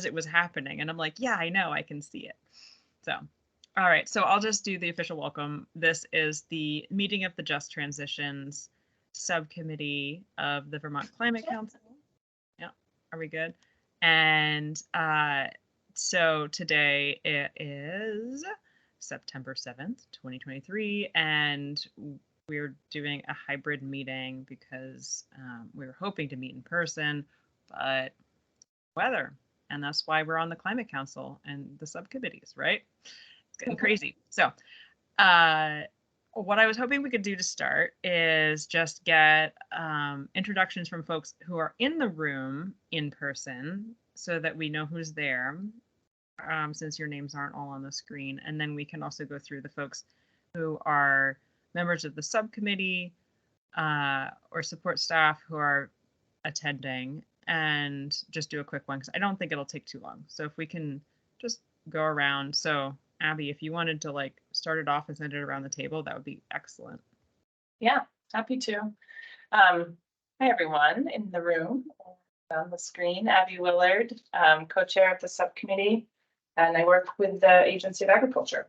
it was happening. And I'm like, yeah, I know, I can see it. So, all right. So I'll just do the official welcome. This is the meeting of the Just Transitions Subcommittee of the Vermont Climate Council. Yeah, are we good? And so today it is September 7th, 2023, and we're doing a hybrid meeting because we were hoping to meet in person, but weather. And that's why we're on the Climate Council and the subcommittees, right? It's getting crazy. So what I was hoping we could do to start is just get introductions from folks who are in the room in person so that we know who's there, since your names aren't all on the screen. And then we can also go through the folks who are members of the subcommittee or support staff who are attending, and just do a quick one because I don't think it'll take too long. So if we can just go around. So Abby, if you wanted to like start it off and send it around the table, that would be excellent. Yeah, happy to. Hi everyone in the room, on the screen. Abby Willard, co-chair of the subcommittee, and I work with the Agency of Agriculture.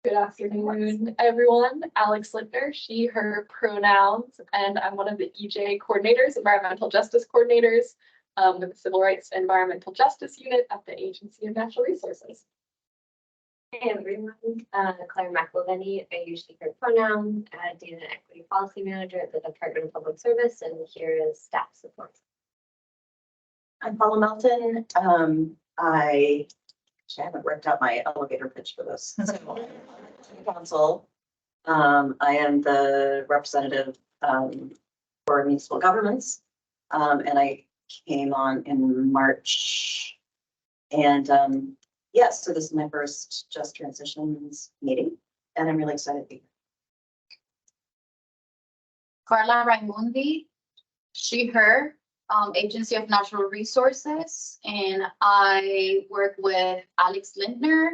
Good afternoon, everyone. Alex Lindner, she, her pronouns, and I'm one of the EJ coordinators, environmental justice coordinators, with the Civil Rights and Environmental Justice Unit at the Agency of Natural Resources. Hey everyone, Claire McElveny, I use she, her pronouns, Data and Equity Policy Manager at the Department of Public Service, and here is staff support. I'm Paula Melton. I haven't worked out my elevator pitch for this. Council. I am the representative for municipal governments, and I came on in March. And yes, so this is my first Just Transitions meeting, and I'm really excited to be here. Carla Raimundi, she, her, Agency of Natural Resources, and I work with Alex Lindner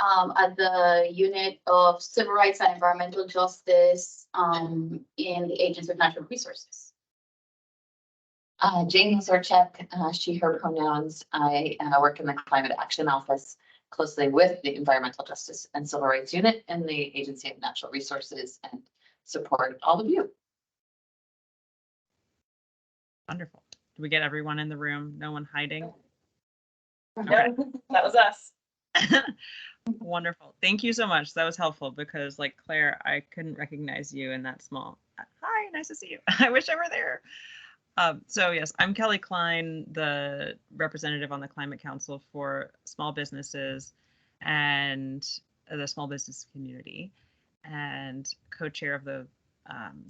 at the Unit of Civil Rights and Environmental Justice in the Agency of Natural Resources. Jane Zorchek, she, her pronouns. I work in the Climate Action Office closely with the Environmental Justice and Civil Rights Unit in the Agency of Natural Resources and support all of you. Wonderful. Do we get everyone in the room? No one hiding? Okay. That was us. Wonderful. Thank you so much. That was helpful because like Claire, I couldn't recognize you in that small. Hi, nice to see you. I wish I were there. So yes, I'm Kelly Klein, the representative on the Climate Council for small businesses and the small business community, and co-chair of the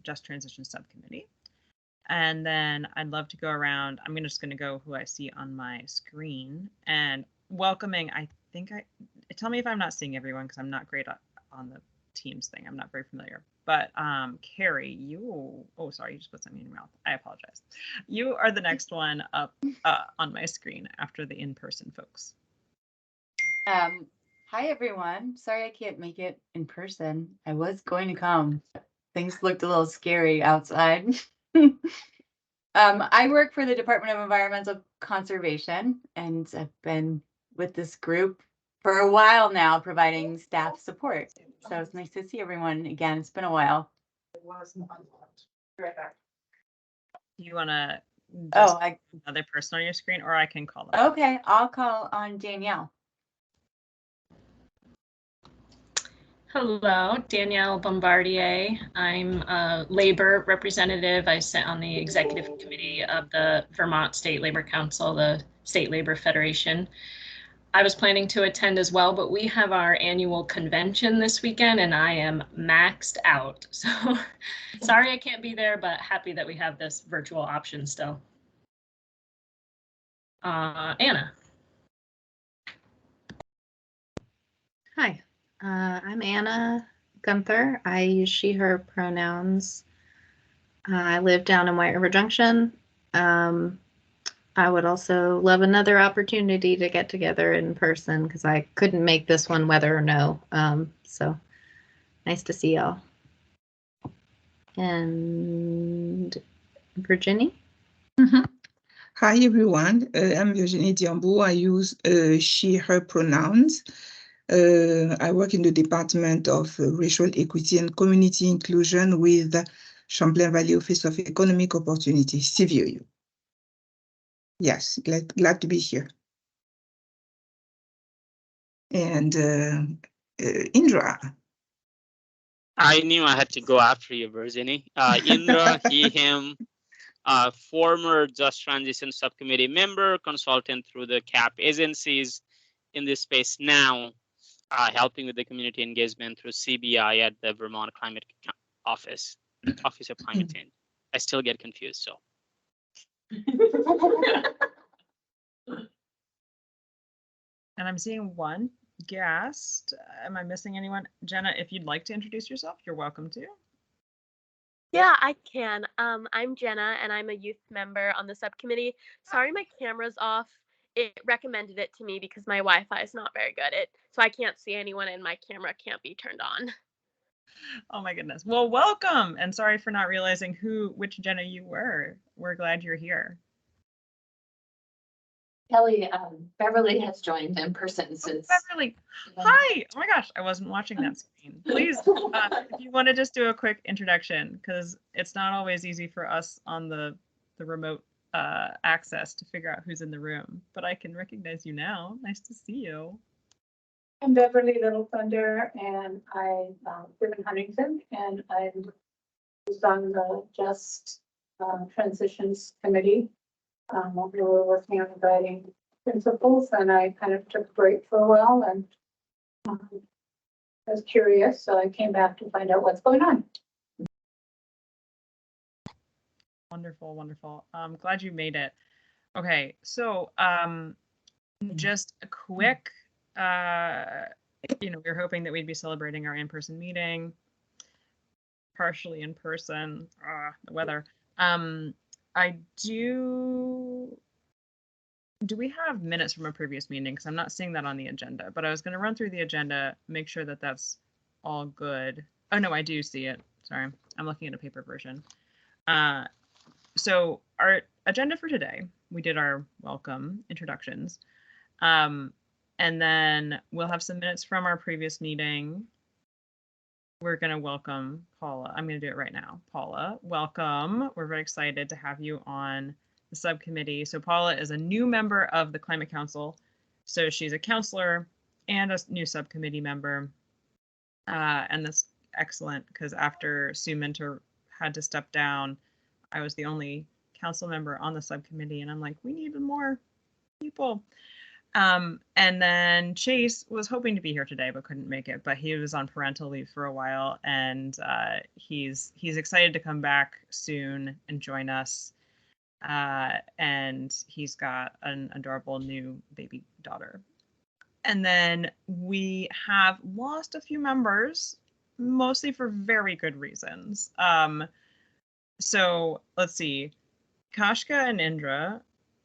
Just Transition Subcommittee. And then I'd love to go around. I'm just going to go who I see on my screen and welcoming. Tell me if I'm not seeing everyone because I'm not great on the Teams thing. I'm not very familiar. But Carrie, sorry, you just put something in your mouth. I apologize. You are the next one up on my screen after the in-person folks. Hi everyone. Sorry I can't make it in person. I was going to come. Things looked a little scary outside. I work for the Department of Environmental Conservation, and I've been with this group for a while now, providing staff support. So it's nice to see everyone again. It's been a while. Right back. You want to another person on your screen, or I can call them? Okay, I'll call on Danielle. Hello, Danielle Bombardier. I'm a labor representative. I sit on the executive committee of the Vermont State Labor Council, the State Labor Federation. I was planning to attend as well, but we have our annual convention this weekend and I am maxed out. So sorry I can't be there, but happy that we have this virtual option still. Anna. Hi, I'm Anna Gunther. I use she, her pronouns. I live down in White River Junction. I would also love another opportunity to get together in person because I couldn't make this one whether or no. So nice to see y'all. And Virginia? Hi, everyone. I'm Virginie Diambo. I use she, her pronouns. I work in the Department of Racial Equity and Community Inclusion with Champlain Valley Office of Economic Opportunity, CVOU. Yes, glad to be here. And Indra. I knew I had to go after you, Virginie. Indra, he, him, former Just Transition Subcommittee member, consultant through the CAP agencies in this space now, helping with the community engagement through CBI at the Vermont Climate Office of Climate Change. I still get confused, so. And I'm seeing one guest. Am I missing anyone? Jenna, if you'd like to introduce yourself, you're welcome to. Yeah, I can. I'm Jenna, and I'm a youth member on the subcommittee. Sorry, my camera's off. It recommended it to me because my Wi-Fi is not very good. So I can't see anyone, and my camera can't be turned on. Oh my goodness. Well, welcome, and sorry for not realizing which Jenna you were. We're glad you're here. Kelly, Beverly has joined in person since. Beverly, hi. Oh my gosh, I wasn't watching that screen. Please, if you want to just do a quick introduction, because it's not always easy for us on the remote access to figure out who's in the room, but I can recognize you now. Nice to see you. I'm Beverly Little Thunder, and I live in Huntington, and I'm on the Just Transitions Committee. We were working on writing principles, and I kind of took a break for a while, and I was curious, so I came back to find out what's going on. Wonderful, wonderful. I'm glad you made it. Okay, so just a quick, we're hoping that we'd be celebrating our in-person meeting, partially in person, the weather. Do we have minutes from a previous meeting? Because I'm not seeing that on the agenda, but I was going to run through the agenda, make sure that that's all good. Oh, no, I do see it. Sorry, I'm looking at a paper version. So our agenda for today, we did our welcome introductions. And then we'll have some minutes from our previous meeting. We're going to welcome Paula. I'm going to do it right now. Paula, welcome. We're very excited to have you on the subcommittee. So Paula is a new member of the Climate Council. So she's a counselor and a new subcommittee member. And that's excellent because after Sue Minter had to step down, I was the only council member on the subcommittee, and I'm like, we need more people. And then Chase was hoping to be here today, but couldn't make it. But he was on parental leave for a while, and he's excited to come back soon and join us. And he's got an adorable new baby daughter. And then we have lost a few members, mostly for very good reasons. So let's see, Kashka and Indra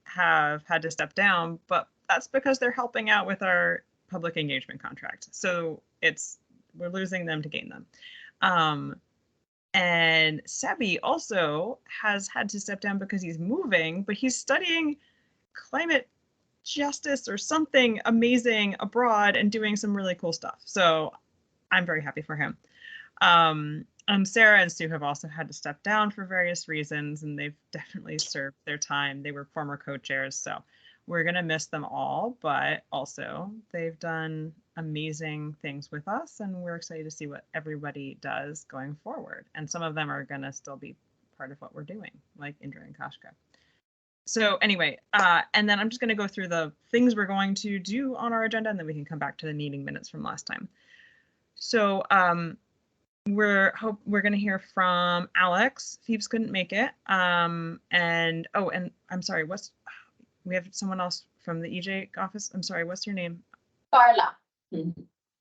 have had to step down, but that's because they're helping out with our public engagement contract. So we're losing them to gain them. And Sebi also has had to step down because he's moving, but he's studying climate justice or something amazing abroad and doing some really cool stuff. So I'm very happy for him. Sarah and Sue have also had to step down for various reasons, and they've definitely served their time. They were former co-chairs, so we're going to miss them all, but also they've done amazing things with us, and we're excited to see what everybody does going forward. And some of them are going to still be part of what we're doing, like Indra and Kashka. So anyway, and then I'm just going to go through the things we're going to do on our agenda, and then we can come back to the meeting minutes from last time. So we're going to hear from Alex. Phoebes couldn't make it. And I'm sorry, we have someone else from the EJ office. I'm sorry, what's your name? Carla.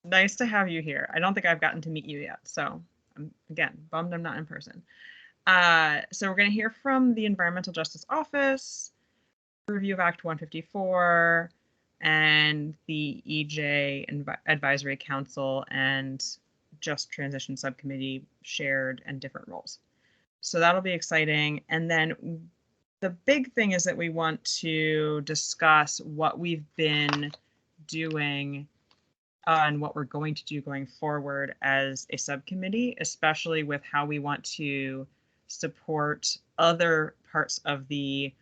Nice to have you here. I don't think I've gotten to meet you yet, so I'm, again, bummed I'm not in person. So we're going to hear from the Environmental Justice Office, review of Act 154, and the EJ Advisory Council and Just Transition Subcommittee shared and different roles. So that'll be exciting. And then the big thing is that we want to discuss what we've been doing and what we're going to do going forward as a subcommittee, especially with how we want to support other parts of the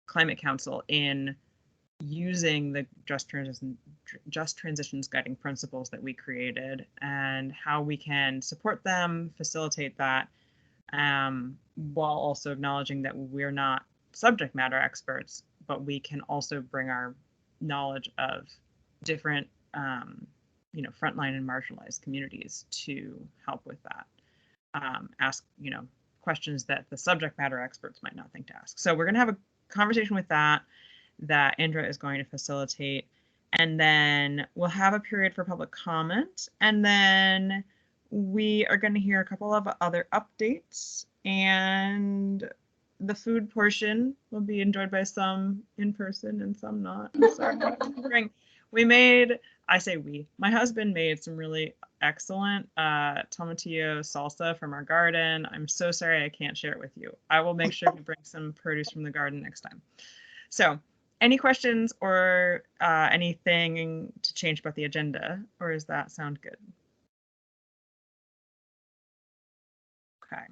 Climate Council in using the just transitions guiding principles that we created, and how we can support them, facilitate that, while also acknowledging that we're not subject matter experts, but we can also bring our knowledge of different frontline and marginalized communities to help with that. Ask questions that the subject matter experts might not think to ask. So we're going to have a conversation with that Indra is going to facilitate, and then we'll have a period for public comment, and then we are going to hear a couple of other updates, and the food portion will be enjoyed by some in person and some not. I'm sorry. My husband made some really excellent tomatillo salsa from our garden. I'm so sorry I can't share it with you. I will make sure to bring some produce from the garden next time. So any questions or anything to change about the agenda, or does that sound good? Okay.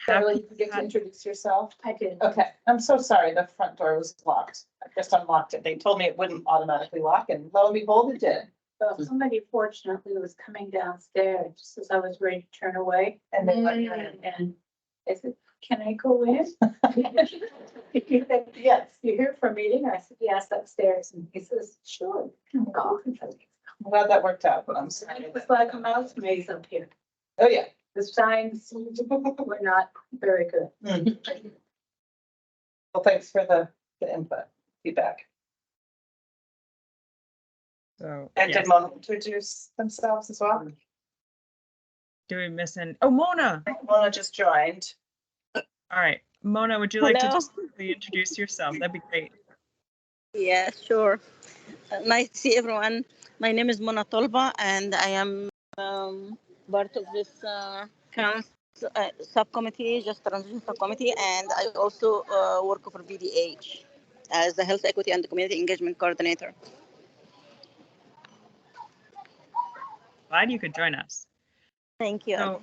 Beverly, you get to introduce yourself. I did. Okay, I'm so sorry, the front door was locked. I just unlocked it. They told me it wouldn't automatically lock, and lo and behold, it did. So somebody fortunately was coming downstairs just as I was ready to turn away. And they let me And I said, can I go in? He said, yes, you're here for a meeting? I said, yes, upstairs. And he says, sure. Come on. I'm glad that worked out, but I'm sorry. It was like a mouse maze up here. Oh, yeah. The signs were not very good. Well, thanks for the input, feedback. So, And yes. did Mona introduce themselves as well? Do we miss any? Oh, Mona. Mona just joined. All right. Mona, would you like to Hello. just quickly introduce yourself? That'd be great. Yeah, sure. Nice to see everyone. My name is Mona Tolba, and I am part of this subcommittee, just transition subcommittee, and I also work for VDH as the Health Equity and Community Engagement Coordinator. Glad you could join us. Thank you. So,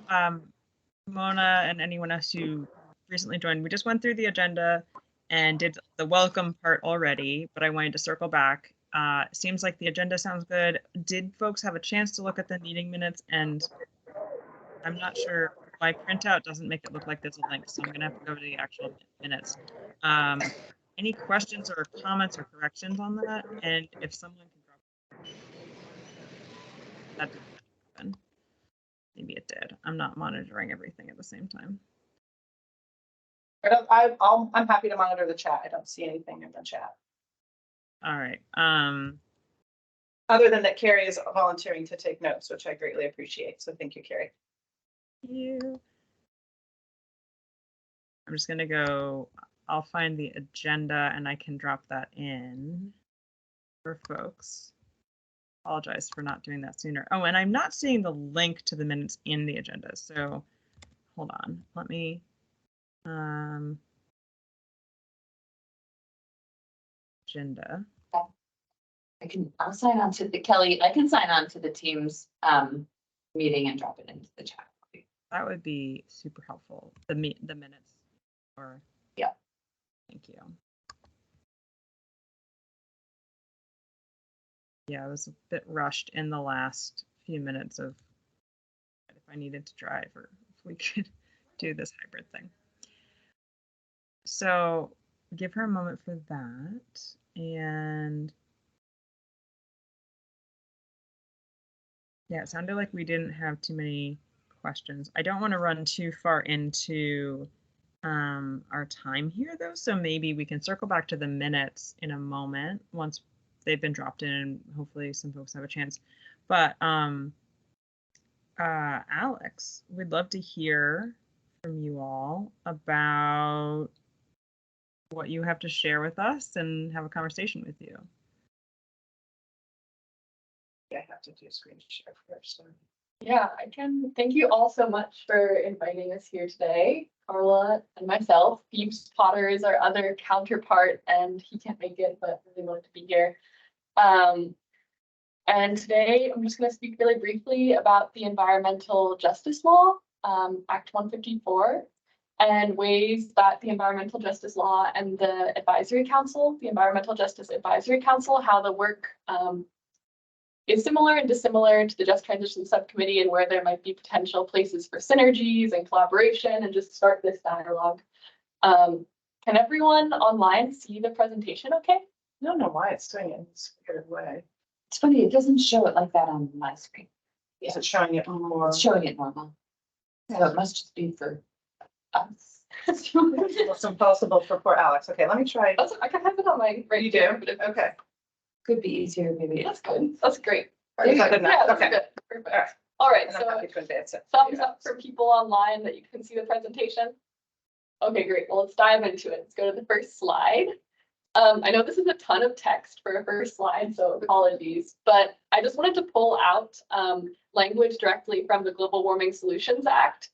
Mona and anyone else who recently joined, we just went through the agenda and did the welcome part already, but I wanted to circle back. Seems like the agenda sounds good. Did folks have a chance to look at the meeting minutes? And I'm not sure, my printout doesn't make it look like there's a link, so I'm gonna have to go to the actual minutes. Any questions or comments or corrections on that? And if someone can drop that didn't happen. Maybe it did. I'm not monitoring everything at the same time. I'm happy to monitor the chat. I don't see anything in the chat. All right. Other than that, Carrie is volunteering to take notes, which I greatly appreciate. So thank you, Carrie. Thank you. I'm just gonna go, I'll find the agenda and I can drop that in for folks. Apologize for not doing that sooner. Oh, and I'm not seeing the link to the minutes in the agenda. So hold on, let me, agenda. I'll sign on to Kelly, I can sign on to the Teams meeting and drop it into the chat. That would be super helpful. The minutes, or yeah. Thank you. Yeah, I was a bit rushed in the last few minutes of if I needed to drive or if we could do this hybrid thing. So give her a moment for that. And yeah, it sounded like we didn't have too many questions. I don't want to run too far into our time here though, so maybe we can circle back to the minutes in a moment once they've been dropped in and hopefully some folks have a chance. But Alex, we'd love to hear from you all about what you have to share with us and have a conversation with you. I have to do screen share first. Yeah, I can. Thank you all so much for inviting us here today, Carla and myself. Phoebes Potter is our other counterpart, and he can't make it, but really wanted to be here. And today I'm just going to speak really briefly about the environmental justice law, Act 154, and ways that the environmental justice law and the advisory council, the Environmental Justice Advisory Council, how the work is similar and dissimilar to the Just Transition Subcommittee, and where there might be potential places for synergies and collaboration, and just start this dialogue. Can everyone online see the presentation okay? I don't know why it's doing it in this weird way. It's funny, it doesn't show it like that on my screen. Is it showing it more? It's showing it normal. So it must just be for us. It's impossible for poor Alex. Okay, let me try. I can have it on my right. You do? Okay. Could be easier, maybe. That's good. That's great. Is that good enough? Yeah, that's Okay. good. Perfect. All right. All right, And I'm so happy to advance it. thumbs up for people online that you can see the presentation. Okay, great. Well, let's dive into it. Let's go to the first slide. I know this is a ton of text for a first slide, so apologies, but I just wanted to pull out language directly from the Global Warming Solutions Act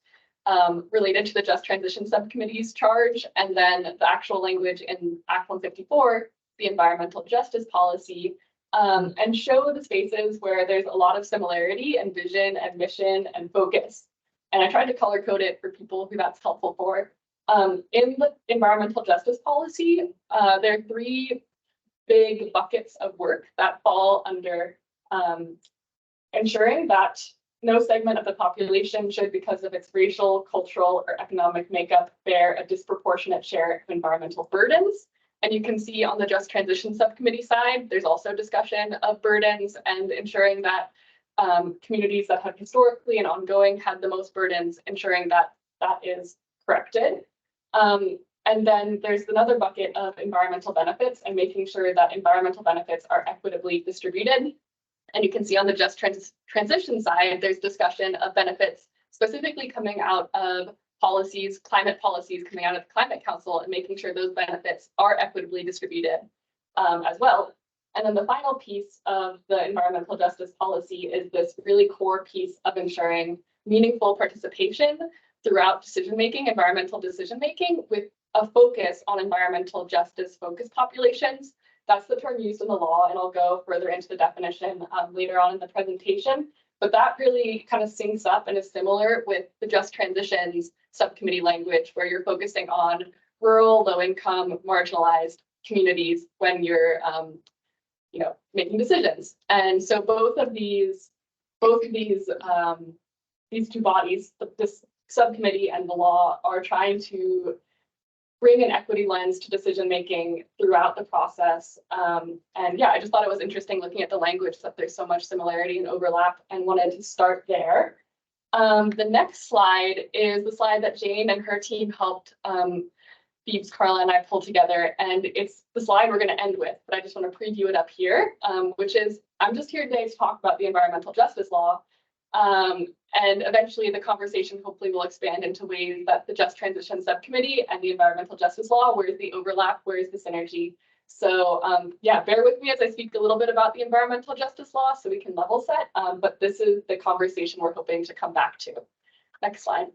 related to the Just Transition Subcommittee's charge, and then the actual language in Act 154, the Environmental Justice Policy, and show the spaces where there's a lot of similarity and vision and mission and focus. And I tried to color code it for people who that's helpful for. In the environmental justice policy, there are three big buckets of work that fall under ensuring that no segment of the population should, because of its racial, cultural, or economic makeup, bear a disproportionate share of environmental burdens. And you can see on the Just Transition Subcommittee side, there's also discussion of burdens and ensuring that communities that have historically and ongoing had the most burdens, ensuring that that is corrected. And then there's another bucket of environmental benefits and making sure that environmental benefits are equitably distributed. And you can see on the Just Transition side, there's discussion of benefits specifically coming out of policies, climate policies coming out of the Climate Council, and making sure those benefits are equitably distributed as well. And then the final piece of the environmental justice policy is this really core piece of ensuring meaningful participation throughout decision-making, environmental decision-making, with a focus on environmental justice focused populations. That's the term used in the law, and I'll go further into the definition later on in the presentation. But that really kind of syncs up and is similar with the Just Transitions Subcommittee language, where you're focusing on rural, low-income, marginalized communities when you're, making decisions. And so both of these two bodies, this subcommittee and the law, are trying to bring an equity lens to decision making throughout the process. And yeah, I just thought it was interesting looking at the language that there's so much similarity and overlap, and wanted to start there. The next slide is the slide that Jane and her team helped Phoebes, Carla, and I pull together, and it's the slide we're going to end with, but I just want to preview it up here, which is, I'm just here today to talk about the environmental justice law. And eventually the conversation hopefully will expand into ways that the Just Transition Subcommittee and the environmental justice law, where's the overlap, where's the synergy? So yeah, bear with me as I speak a little bit about the environmental justice law so we can level set, but this is the conversation we're hoping to come back to. Next slide.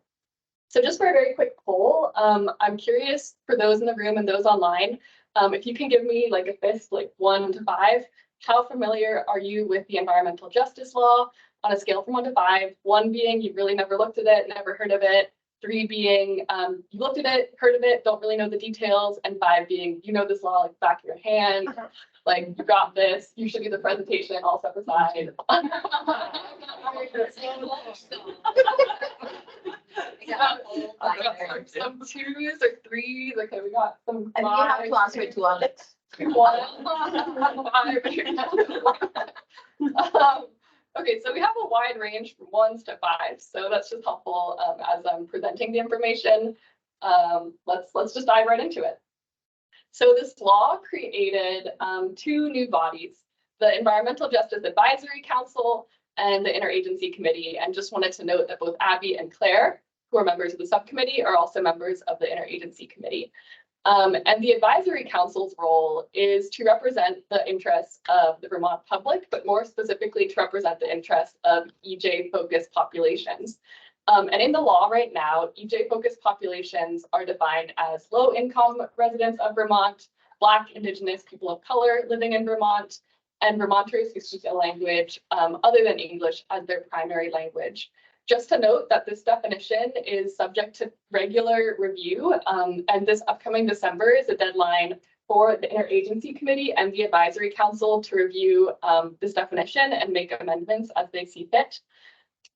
So just for a very quick poll, I'm curious for those in the room and those online, if you can give me like a fist, like 1 to 5, how familiar are you with the environmental justice law on a scale from 1 to 5? 1 being you've really never looked at it, never heard of it. 3 being you looked at it, heard of it, don't really know the details. And 5 being you know this law like back of your hand, like you got this, you should do the presentation, all set aside. Some 2s or 3s. Okay, we got some. And you have to answer it to Alex. Okay, so we have a wide range from 1s to 5s, so that's just helpful as I'm presenting the information. Let's just dive right into it. So this law created 2 new bodies, the Environmental Justice Advisory Council and the Interagency Committee, and just wanted to note that both Abby and Claire, who are members of the subcommittee, are also members of the Interagency Committee. And the advisory council's role is to represent the interests of the Vermont public, but more specifically to represent the interests of EJ-focused populations. And in the law right now, EJ-focused populations are defined as low-income residents of Vermont, Black, Indigenous, people of color living in Vermont, and Vermonters who speak a language other than English as their primary language. Just to note that this definition is subject to regular review, and this upcoming December is a deadline for the Interagency Committee and the Advisory Council to review this definition and make amendments as they see fit.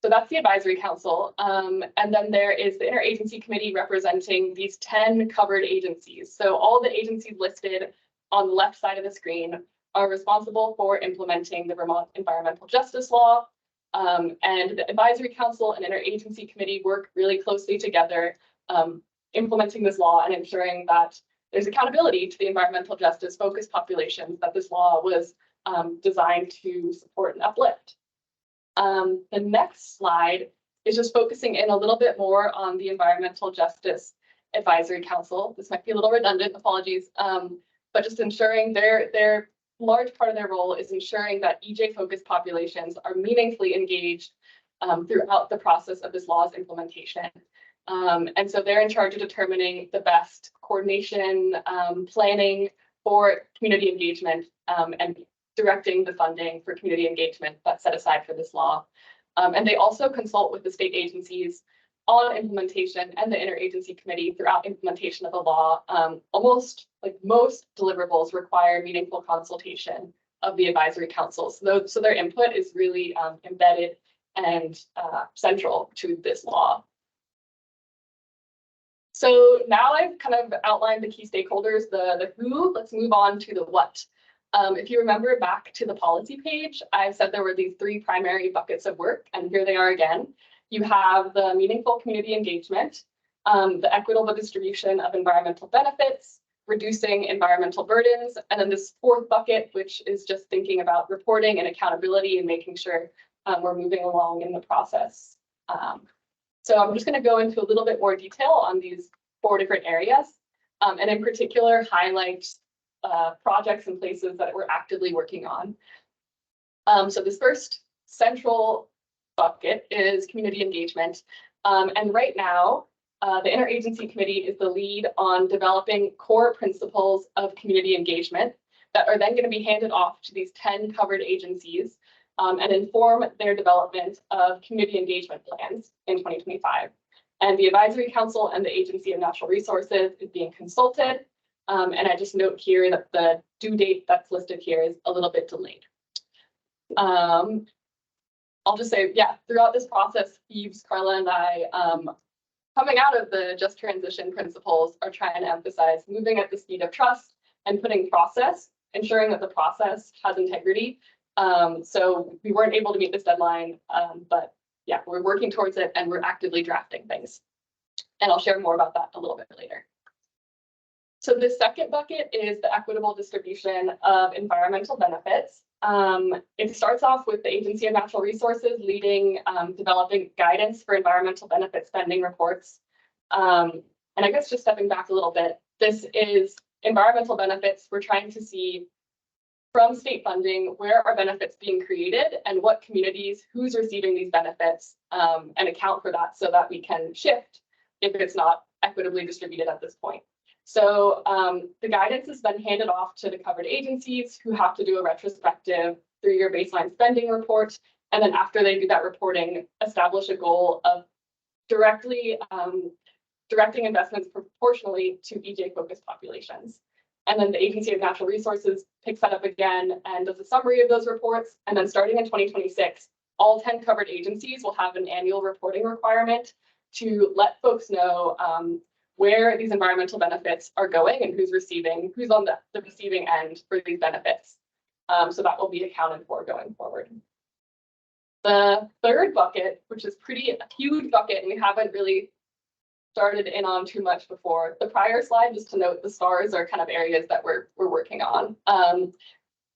So that's the Advisory Council. And then there is the Interagency Committee representing these 10 covered agencies. So all the agencies listed on the left side of the screen are responsible for implementing the Vermont Environmental Justice Law. And the Advisory Council and Interagency Committee work really closely together, implementing this law and ensuring that there's accountability to the environmental justice focused populations that this law was designed to support and uplift. The next slide is just focusing in a little bit more on the Environmental Justice Advisory Council. This might be a little redundant, apologies, but just ensuring their large part of their role is ensuring that EJ-focused populations are meaningfully engaged throughout the process of this law's implementation. And so they're in charge of determining the best coordination, planning for community engagement, and directing the funding for community engagement that's set aside for this law. And they also consult with the state agencies on implementation and the Interagency Committee throughout implementation of the law. Almost like most deliverables require meaningful consultation of the Advisory Council. So their input is really embedded and central to this law. So now I've kind of outlined the key stakeholders, the who, let's move on to the what. If you remember back to the policy page, I said there were these 3 primary buckets of work, and here they are again. You have the meaningful community engagement, the equitable distribution of environmental benefits, reducing environmental burdens, and then this 4th bucket, which is just thinking about reporting and accountability and making sure we're moving along in the process. So I'm just going to go into a little bit more detail on these 4 different areas, and in particular highlight projects and places that we're actively working on. So this first central bucket is community engagement. And right now, the Interagency Committee is the lead on developing core principles of community engagement that are then going to be handed off to these 10 covered agencies and inform their development of community engagement plans in 2025. And the Advisory Council and the Agency of Natural Resources is being consulted. And I just note here that the due date that's listed here is a little bit delayed. I'll just say, yeah, throughout this process, Yves, Carla, and I, coming out of the Just Transition principles, are trying to emphasize moving at the speed of trust and putting process, ensuring that the process has integrity. So we weren't able to meet this deadline, but yeah, we're working towards it and we're actively drafting things. And I'll share more about that a little bit later. So the second bucket is the equitable distribution of environmental benefits. It starts off with the Agency of Natural Resources leading developing guidance for environmental benefit spending reports. And I guess just stepping back a little bit, this is environmental benefits. We're trying to see from state funding, where are benefits being created and what communities, who's receiving these benefits, and account for that so that we can shift if it's not equitably distributed at this point. So the guidance has been handed off to the covered agencies who have to do a retrospective 3-year baseline spending report. And then after they do that reporting, establish a goal of directing investments proportionally to EJ-focused populations. And then the Agency of Natural Resources picks that up again and does a summary of those reports. And then starting in 2026, all 10 covered agencies will have an annual reporting requirement to let folks know where these environmental benefits are going and who's on the receiving end for these benefits. So that will be accounted for going forward. The third bucket, which is a huge bucket, and we haven't really started in on too much before. The prior slide, just to note, the stars are kind of areas that we're working on.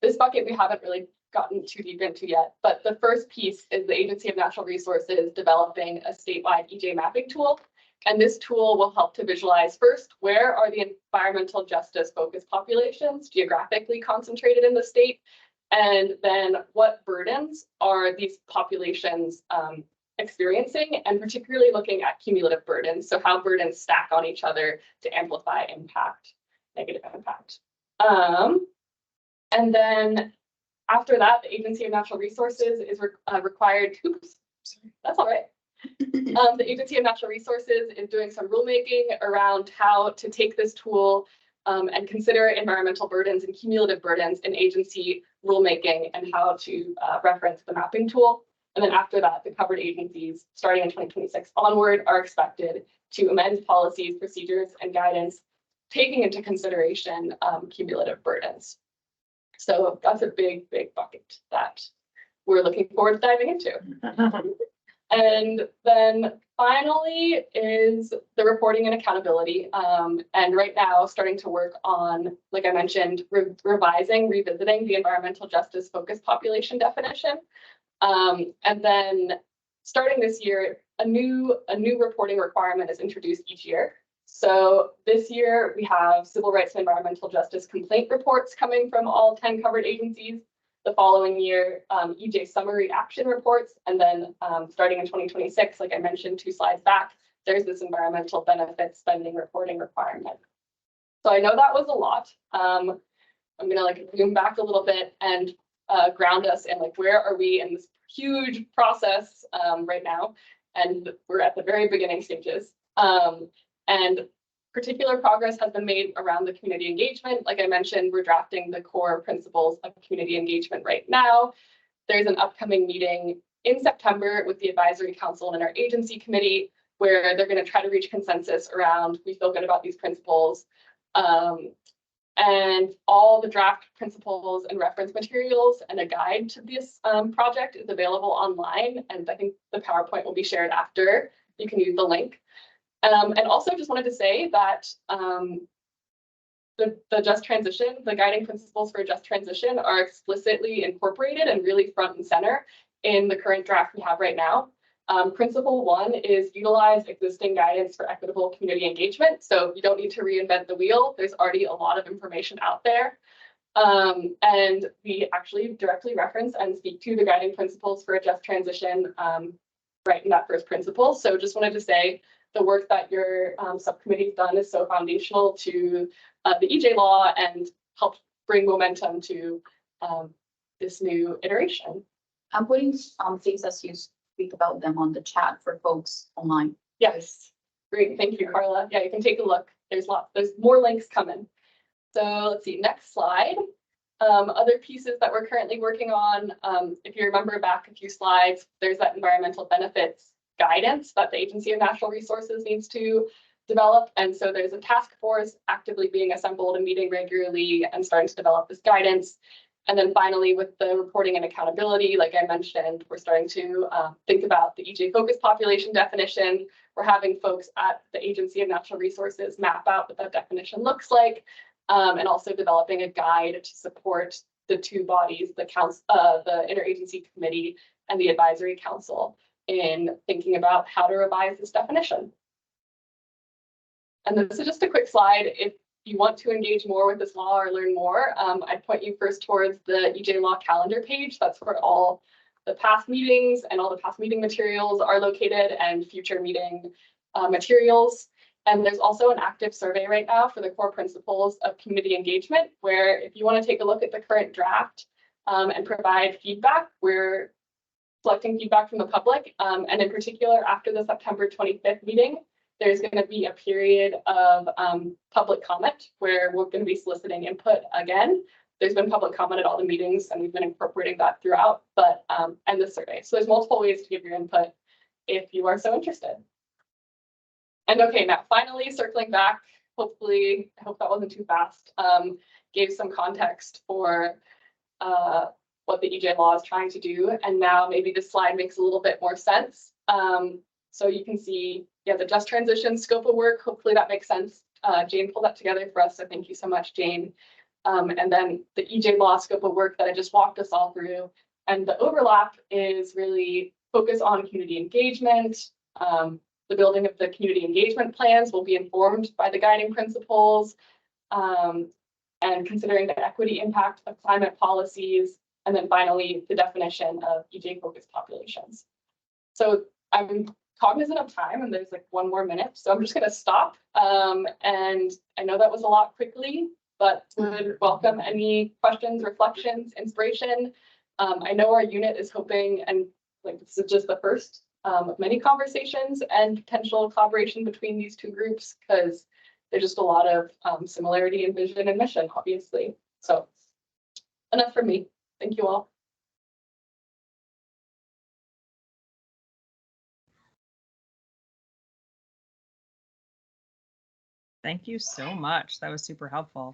This bucket we haven't really gotten too deep into yet, but the first piece is the Agency of Natural Resources developing a statewide EJ mapping tool. And this tool will help to visualize first, where are the environmental justice focused populations geographically concentrated in the state? And then what burdens are these populations experiencing, and particularly looking at cumulative burdens. So how burdens stack on each other to amplify impact, negative impact. And then after that, the Agency of Natural Resources is required, oops, sorry, that's all right. The Agency of Natural Resources is doing some rulemaking around how to take this tool and consider environmental burdens and cumulative burdens in agency rulemaking, and how to reference the mapping tool. And then after that, the covered agencies, starting in 2026 onward, are expected to amend policies, procedures, and guidance, taking into consideration cumulative burdens. So that's a big, big bucket that we're looking forward to diving into. And then finally is the reporting and accountability. And right now, starting to work on, like I mentioned, revisiting the environmental justice focused population definition. And then starting this year, a new reporting requirement is introduced each year. So this year we have civil rights and environmental justice complaint reports coming from all 10 covered agencies. The following year, EJ summary action reports. And then starting in 2026, like I mentioned 2 slides back, there's this environmental benefit spending reporting requirement. So I know that was a lot. I'm gonna like zoom back a little bit and ground us in like, where are we in this huge process right now? And we're at the very beginning stages. And particular progress has been made around the community engagement. Like I mentioned, we're drafting the core principles of community engagement right now. There's an upcoming meeting in September with the advisory council and our agency committee, where they're going to try to reach consensus around, we feel good about these principles. And all the draft principles and reference materials and a guide to this project is available online. And I think the PowerPoint will be shared after. You can use the link. And also just wanted to say that the just transition, the guiding principles for just transition are explicitly incorporated and really front and center in the current draft we have right now. Principle 1 is utilize existing guidance for equitable community engagement. So you don't need to reinvent the wheel. There's already a lot of information out there. And we actually directly reference and speak to the guiding principles for a just transition right in that first principle. So just wanted to say, the work that your subcommittee's done is so foundational to the EJ law and helped bring momentum to this new iteration. I'm putting things as you speak about them on the chat for folks online. Yes, great. Thank you, Carla. Yeah, you can take a look. There's more links coming. So let's see, next slide. Other pieces that we're currently working on, if you remember back a few slides, there's that environmental benefits guidance that the Agency of Natural Resources needs to develop. And so there's a task force actively being assembled and meeting regularly and starting to develop this guidance. And then finally, with the reporting and accountability, like I mentioned, we're starting to think about the EJ focus population definition. We're having folks at the Agency of Natural Resources map out what that definition looks like, and also developing a guide to support the 2 bodies, the interagency committee and the advisory council, in thinking about how to revise this definition. And this is just a quick slide. If you want to engage more with this law or learn more, I'd point you first towards the EJ Law calendar page. That's where all the past meetings and all the past meeting materials are located, and future meeting materials. And there's also an active survey right now for the core principles of community engagement, where if you want to take a look at the current draft and provide feedback, we're collecting feedback from the public. And in particular, after the September 25th meeting, there's going to be a period of public comment where we're going to be soliciting input again. There's been public comment at all the meetings, and we've been incorporating that throughout, but and the survey. So there's multiple ways to give your input if you are so interested. And okay, now finally circling back, hopefully, I hope that wasn't too fast, gave some context for what the EJ law is trying to do. And now maybe this slide makes a little bit more sense. So you can see, yeah, the just transition scope of work, hopefully that makes sense. Jane pulled that together for us, so thank you so much, Jane. And then the EJ law scope of work that I just walked us all through. And the overlap is really focus on community engagement, The building of the community engagement plans will be informed by the guiding principles. And considering the equity impact of climate policies, and then finally, the definition of EJ-focused populations. So I'm cognizant of time and there's like 1 more minute, so I'm just gonna stop. And I know that was a lot quickly, but would welcome any questions, reflections, inspiration. I know our unit is hoping, and like this is just the first of many conversations and potential collaboration between these two groups, because there's just a lot of similarity in vision and mission, obviously. So enough from me. Thank you all. Thank you so much. That was super helpful.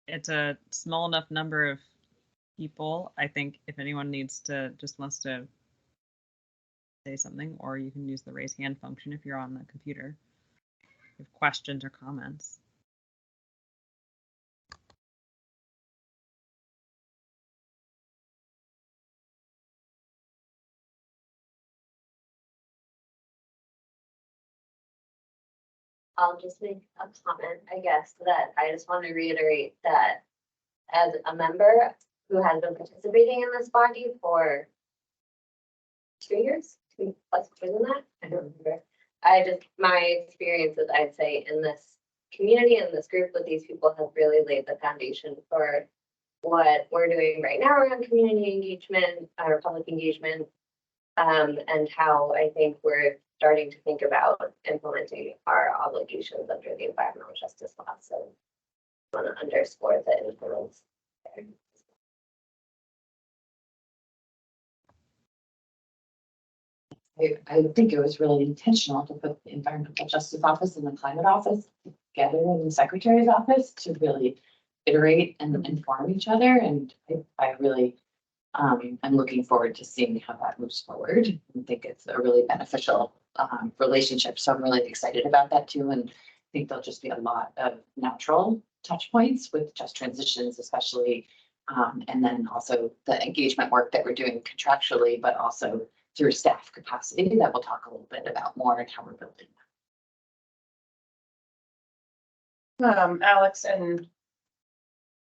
It's a small enough number of people. I think if anyone wants to say something, or you can use the raise hand function if you're on the computer. If you have questions or comments. I'll just make a comment, I guess, that I just want to reiterate that as a member who has been participating in this body for 2 years, 2 plus years than that, I don't remember. My experiences, I'd say, in this community and this group with these people has really laid the foundation for what we're doing right now around community engagement, or public engagement, and how I think we're starting to think about implementing our obligations under the environmental justice law. So I want to underscore the influence there. I think it was really intentional to put the Environmental Justice Office and the Climate Office together in the Secretary's office to really iterate and inform each other. And I really, I'm looking forward to seeing how that moves forward. I think it's a really beneficial relationship. So I'm really excited about that too. And I think there'll just be a lot of natural touch points with just transitions, especially. And then also the engagement work that we're doing contractually, but also through staff capacity that we'll talk a little bit about more and how we're building that. Alex and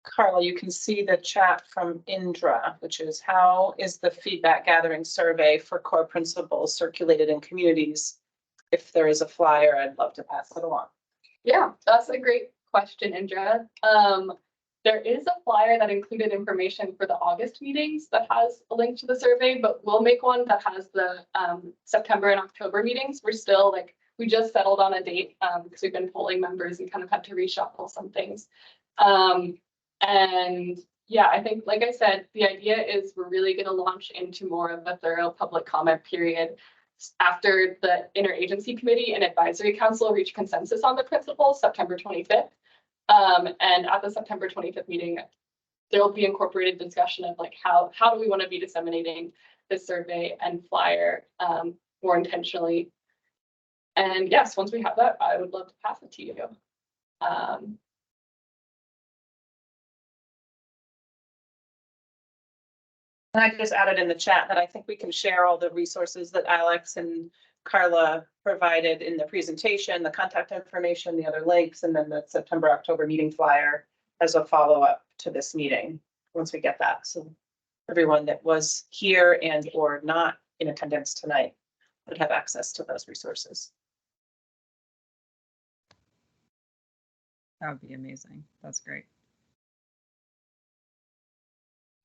Carla, you can see the chat from Indra, which is how is the feedback gathering survey for core principles circulated in communities? If there is a flyer, I'd love to pass it along. Yeah, that's a great question, Indra. There is a flyer that included information for the August meetings that has a link to the survey, but we'll make one that has the September and October meetings. We're still we just settled on a date because we've been polling members and kind of had to reshuffle some things. And yeah, I think, like I said, the idea is we're really going to launch into more of a thorough public comment period after the interagency committee and advisory council reach consensus on the principles September 25th. And at the September 25th meeting, there will be incorporated discussion of how do we want to be disseminating this survey and flyer more intentionally. And yes, once we have that, I would love to pass it to you. And I just added in the chat that I think we can share all the resources that Alex and Carla provided in the presentation, the contact information, the other links, and then the September, October meeting flyer as a follow-up to this meeting once we get that. So everyone that was here and or not in attendance tonight would have access to those resources. That would be amazing. That's great.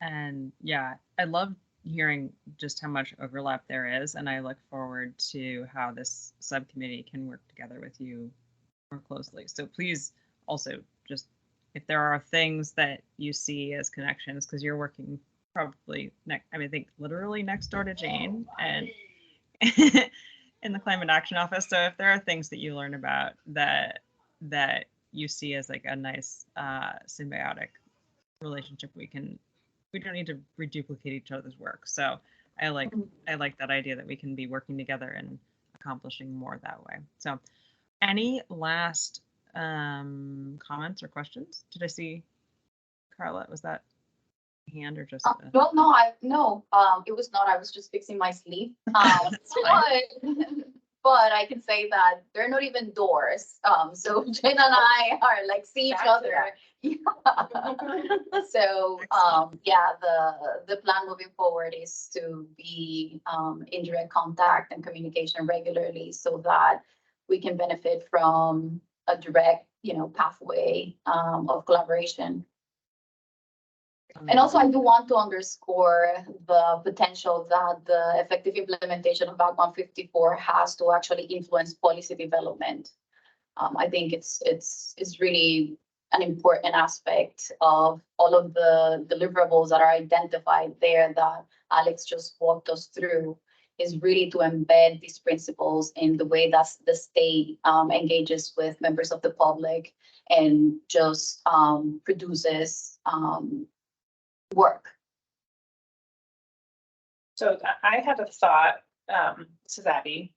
And yeah, I love hearing just how much overlap there is, and I look forward to how this subcommittee can work together with you more closely. So please also just, if there are things that you see as connections, because you're working probably I think literally next door to Jane and in the Climate Action Office. So if there are things that you learn about that you see as a nice symbiotic relationship, we don't need to reduplicate each other's work. So I like that idea that we can be working together and accomplishing more that way. So any last comments or questions? Did I see Carla? Was that hand or just? No, it was not. I was just fixing my sleeve. But I can say that they're not even doors. So Jen and I are like see each other. Yeah. So yeah, the plan moving forward is to be in direct contact and communication regularly so that we can benefit from a direct, pathway of collaboration. And also, I do want to underscore the potential that the effective implementation of Act 154 has to actually influence policy development. I think it's really an important aspect of all of the deliverables that are identified there that Alex just walked us through, is really to embed these principles in the way that the state engages with members of the public and just produces work. So I had a thought, this is Abby.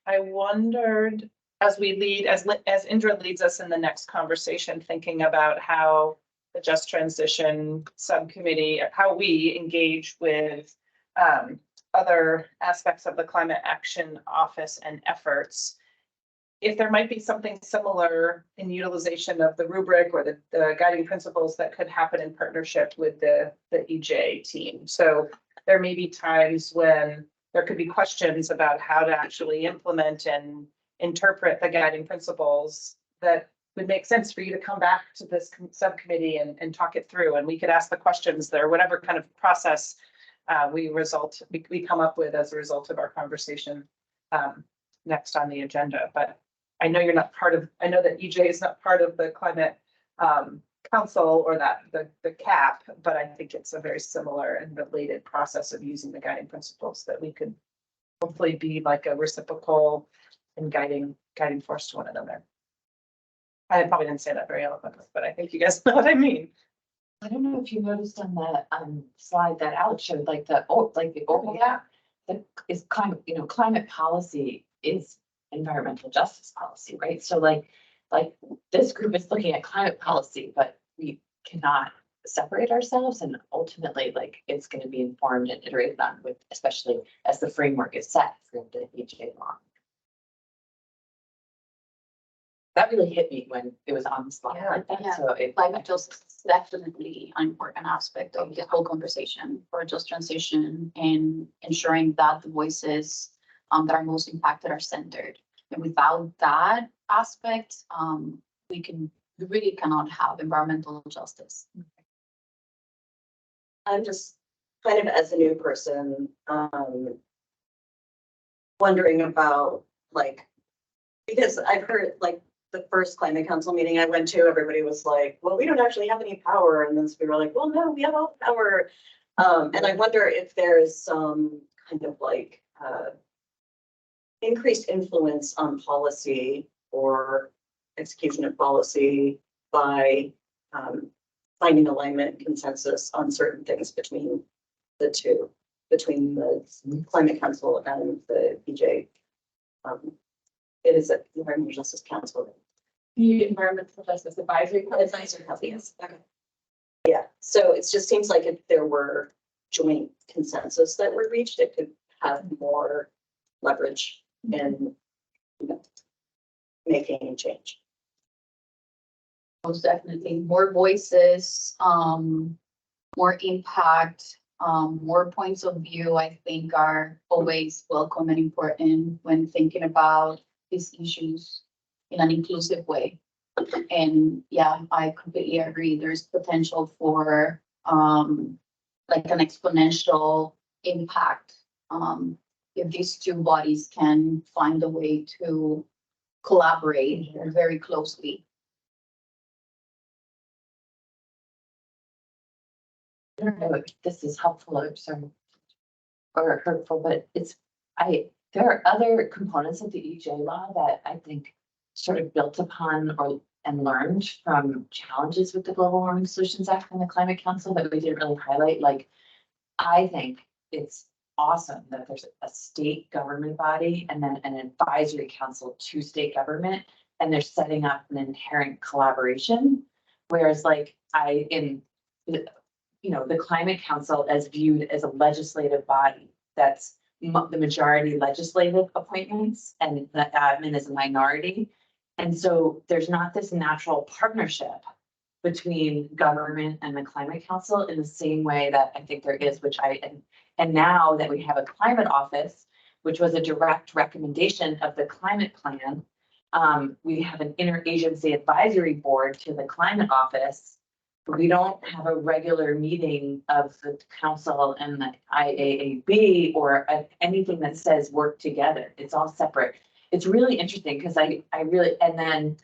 I wondered, as Indra leads us in the next conversation, thinking about how the Just Transition Subcommittee, how we engage with other aspects of the Climate Action Office and efforts, if there might be something similar in utilization of the rubric or the guiding principles that could happen in partnership with the EJ team. So there may be times when there could be questions about how to actually implement and interpret the guiding principles that would make sense for you to come back to this subcommittee and talk it through. And we could ask the questions there, whatever kind of process we come up with as a result of our conversation next on the agenda. But I know you're not I know that EJ is not part of the climate council or the CAP, but I think it's a very similar and related process of using the guiding principles that we could hopefully be like a reciprocal and guiding force to one another. I probably didn't say that very eloquently, but I think you guys know what I mean. I don't know if you noticed on the slide that Alex showed, like the overlap that is climate policy is environmental justice policy, right? So like this group is looking at climate policy, but we cannot separate ourselves, and ultimately it's going to be informed and iterated on with, especially as the framework is set for the EJ law. That really hit me when it was on the slide like that. Yeah. So Climate justice is definitely an important aspect of the whole conversation for just transition and ensuring that the voices that are most impacted are centered. And without that aspect, we really cannot have environmental justice. I'm just kind of, as a new person, wondering about because I've heard the first climate council meeting I went to, everybody was like, well, we don't actually have any power. And then we were like, well, no, we have all the power. And I wonder if there's some kind of increased influence on policy or execution of policy by finding alignment and consensus on certain things between the two, between the Climate Council and the EJ. It is an Environmental Justice Council. The Environmental Justice Advisory Council. Yes. Okay. Yeah. So it just seems like if there were joint consensus that were reached, it could have more leverage in making a change. Most definitely, more voices, more impact, more points of view, I think are always welcome and important when thinking about these issues in an inclusive way. And yeah, I completely agree. There's potential for an exponential impact if these two bodies can find a way to collaborate very closely. I don't know if this is helpful or hurtful, but there are other components of the EJ law that I think sort of built upon and learned from challenges with the Global Warming Solutions Act and the Climate Council that we didn't really highlight. I think it's awesome that there's a state government body and then an advisory council to state government, and they're setting up an inherent collaboration. Whereas in you know, the Climate Council as viewed as a legislative body that's the majority legislative appointments and the admin is a minority. And so there's not this natural partnership between government and the Climate Council in the same way that I think there is, and now that we have a climate office, which was a direct recommendation of the climate plan, we have an interagency advisory board to the climate office. We don't have a regular meeting of the council and the IAAB or anything that says work together. It's all separate. It's really interesting because I really, and then,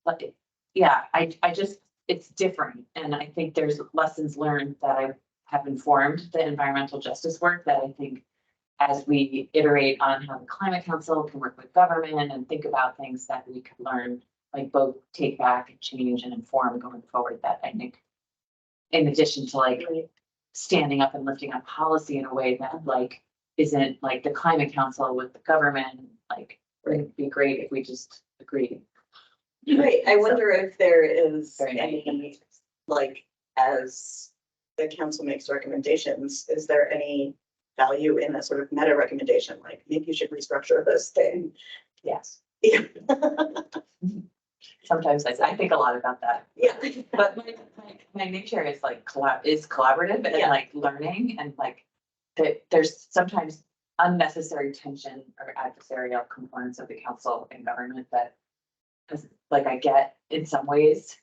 like, yeah, I just, it's different. And I think there's lessons learned that I have informed the environmental justice work that I think as we iterate on how the Climate Council can work with government and think about things that we could learn, like both take back and change and inform going forward, that I think in addition to like standing up and lifting up policy in a way that like isn't like the Climate Council with the government, like it'd be great if we just agreed. Right, I wonder if there is any, like, as the council makes recommendations, is there any value in a sort of meta recommendation, like maybe you should restructure this thing? Yes. Yeah. Sometimes I think a lot about that. Yeah. But my nature is like collaborative and like learning and like there's sometimes unnecessary tension or adversarial components of the council and government that like I get in some ways,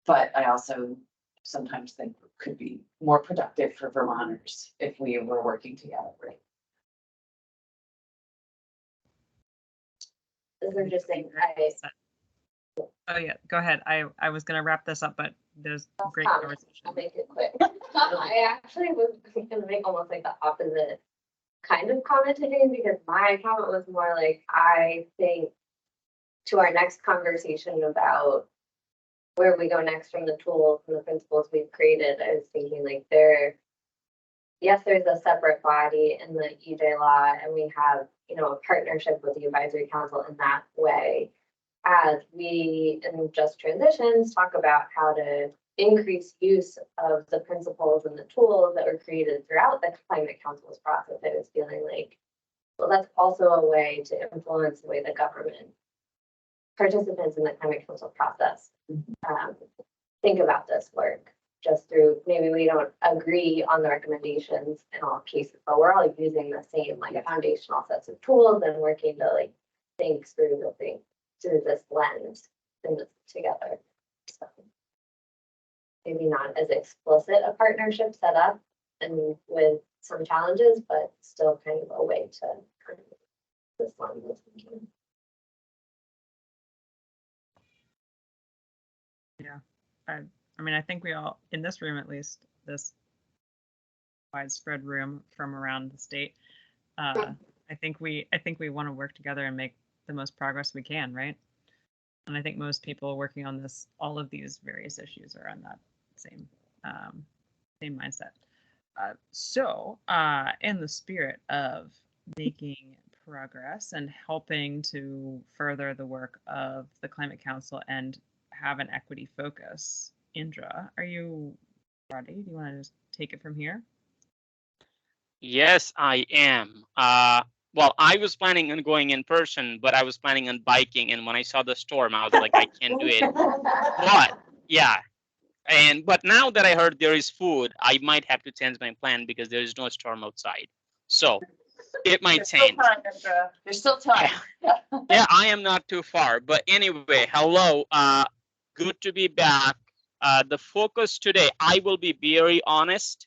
but I also sometimes think could be more productive for Vermonters if we were working together, right? This is interesting. Oh yeah, go ahead. I was gonna wrap this up, but there's great conversation. I'll make it quick. I actually was gonna make almost like the opposite kind of comment today because my comment was more like, I think to our next conversation about where we go next from the tools and the principles we've created, I was thinking like yes, there's a separate body in the EJ law and we have, you know, a partnership with the advisory council in that way. As we in Just Transitions talk about how to increase use of the principles and the tools that were created throughout the Climate Council's process, I was feeling like, well, that's also a way to influence the way the government participants in the Climate Council process think about this work. Just through, maybe we don't agree on the recommendations in all cases, but we're all using the same like foundational sets of tools and working to like think through the thing through this lens and this together. So maybe not as explicit a partnership set up and with some challenges, but still kind of a way to kind of this lens of thinking. Yeah, I mean, I think we all, in this room at least, this widespread room from around the state, I think we want to work together and make the most progress we can, right? And I think most people working on this, all of these various issues are on that same mindset. So, in the spirit of making progress and helping to further the work of the Climate Council and have an equity focus, Indra, are you ready? Do you want to just take it from here? Yes, I am. Well, I was planning on going in person, but I was planning on biking. And when I saw the storm, I was like, I can't do it. But yeah. But now that I heard there is food, I might have to change my plan because there is no storm outside. So it might change. There's still time. Yeah, I am not too far. But anyway, hello. Good to be back. The focus today, I will be very honest.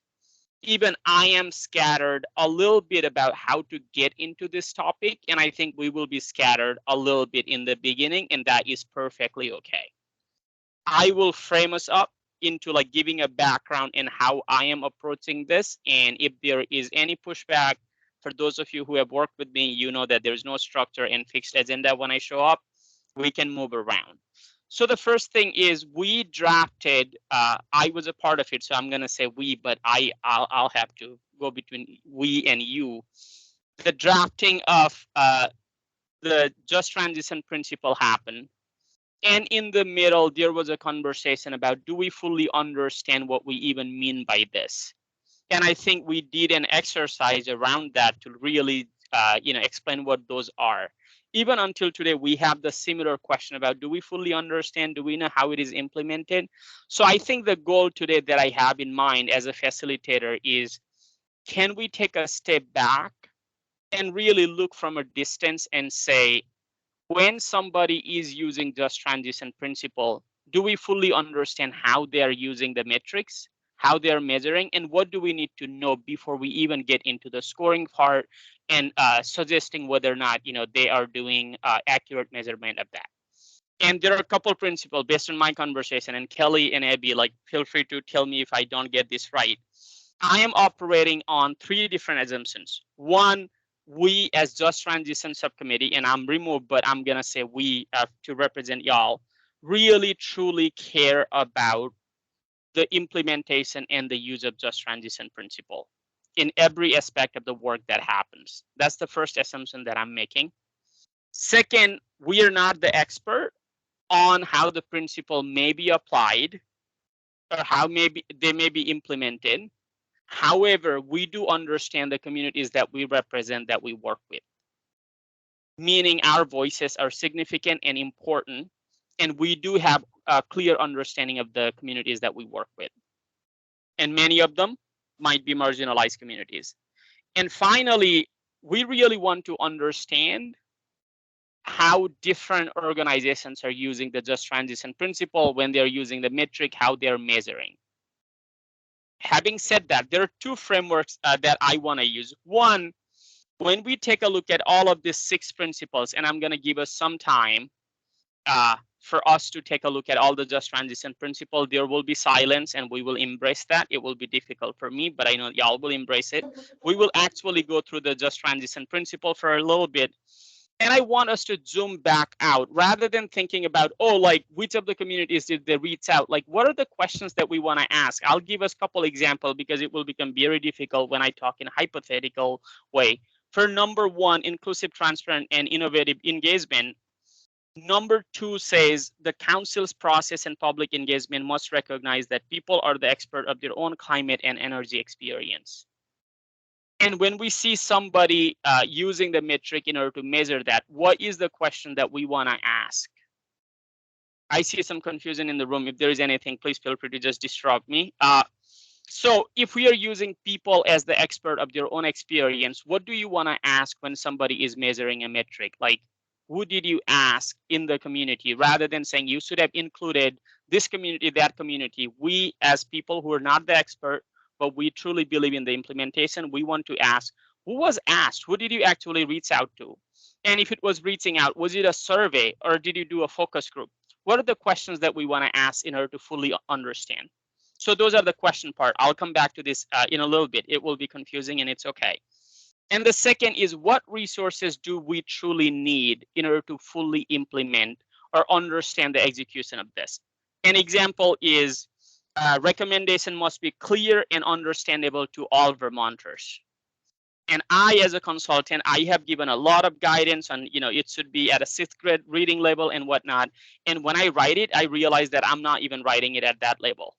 Even I am scattered a little bit about how to get into this topic. And I think we will be scattered a little bit in the beginning, and that is perfectly okay. I will frame us up into like giving a background in how I am approaching this. And if there is any pushback, for those of you who have worked with me, you know that there's no structure and fixed agenda when I show up. We can move around. So the first thing is we drafted, I was a part of it, so I'm gonna say we, but I'll have to go between we and you. The drafting of the Just Transition Principle happened. And in the middle, there was a conversation about, do we fully understand what we even mean by this? And I think we did an exercise around that to really explain what those are. Even until today, we have the similar question about, do we fully understand? Do we know how it is implemented? So I think the goal today that I have in mind as a facilitator is, can we take a step back and really look from a distance and say, when somebody is using just transition principle, do we fully understand how they are using the metrics, how they're measuring, and what do we need to know before we even get into the scoring part and suggesting whether or not they are doing accurate measurement of that. And there are a couple of principles based on my conversation, and Kelly and Abby, like, feel free to tell me if I don't get this right. I am operating on 3 different assumptions. One, we as Just Transition Subcommittee, and I'm removed, but I'm gonna say we to represent y'all, really truly care about the implementation and the use of Just Transition principle in every aspect of the work that happens. That's the first assumption that I'm making. Second, we are not the expert on how the principle may be applied or how they may be implemented. However, we do understand the communities that we represent, that we work with, meaning our voices are significant and important, and we do have a clear understanding of the communities that we work with. And many of them might be marginalized communities. And finally, we really want to understand how different organizations are using the Just Transition principle, when they're using the metric, how they're measuring. Having said that, there are 2 frameworks that I want to use. One, when we take a look at all of these 6 principles, and I'm going to give us some time for us to take a look at all the Just Transition principle, there will be silence and we will embrace that. It will be difficult for me, but I know y'all will embrace it. We will actually go through the Just Transition principle for a little bit. And I want us to zoom back out rather than thinking about, oh, like, which of the communities did they reach out? Like, what are the questions that we want to ask? I'll give us a couple examples because it will become very difficult when I talk in a hypothetical way. For number 1, inclusive, transparent, and innovative engagement. Number 2 says the council's process and public engagement must recognize that people are the expert of their own climate and energy experience. And when we see somebody using the metric in order to measure that, what is the question that we want to ask? I see some confusion in the room. If there is anything, please feel free to just disrupt me. So if we are using people as the expert of their own experience, what do you want to ask when somebody is measuring a metric? Like, who did you ask in the community, rather than saying you should have included this community, that community? We, as people who are not the expert, but we truly believe in the implementation, we want to ask, who was asked? Who did you actually reach out to? And if it was reaching out, was it a survey or did you do a focus group? What are the questions that we want to ask in order to fully understand? So those are the question part. I'll come back to this in a little bit. It will be confusing and it's okay. And the second is, what resources do we truly need in order to fully implement or understand the execution of this? An example is recommendation must be clear and understandable to all Vermonters. And I, as a consultant, I have given a lot of guidance on, it should be at a 6th grade reading level and whatnot. And when I write it, I realize that I'm not even writing it at that level,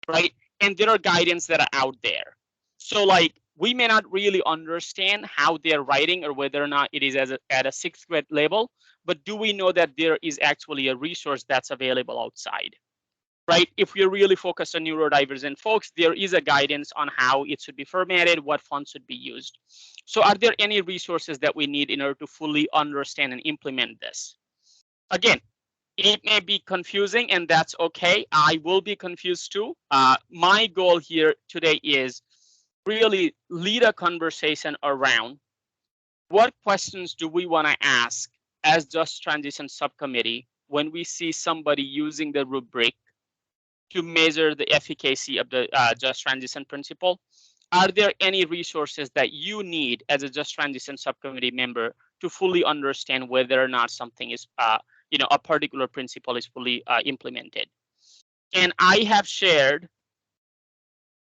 right? And there are guidance that are out there. So like, we may not really understand how they're writing or whether or not it is at a 6th grade level, but do we know that there is actually a resource that's available outside? Right? If we're really focused on neurodivergent folks, there is a guidance on how it should be formatted, what fonts should be used. So are there any resources that we need in order to fully understand and implement this? Again, it may be confusing and that's okay. I will be confused too. My goal here today is really lead a conversation around what questions do we want to ask as Just Transition Subcommittee when we see somebody using the rubric to measure the efficacy of the Just Transition principle. Are there any resources that you need as a Just Transition Subcommittee member to fully understand whether or not something is, a particular principle is fully implemented? And I have shared,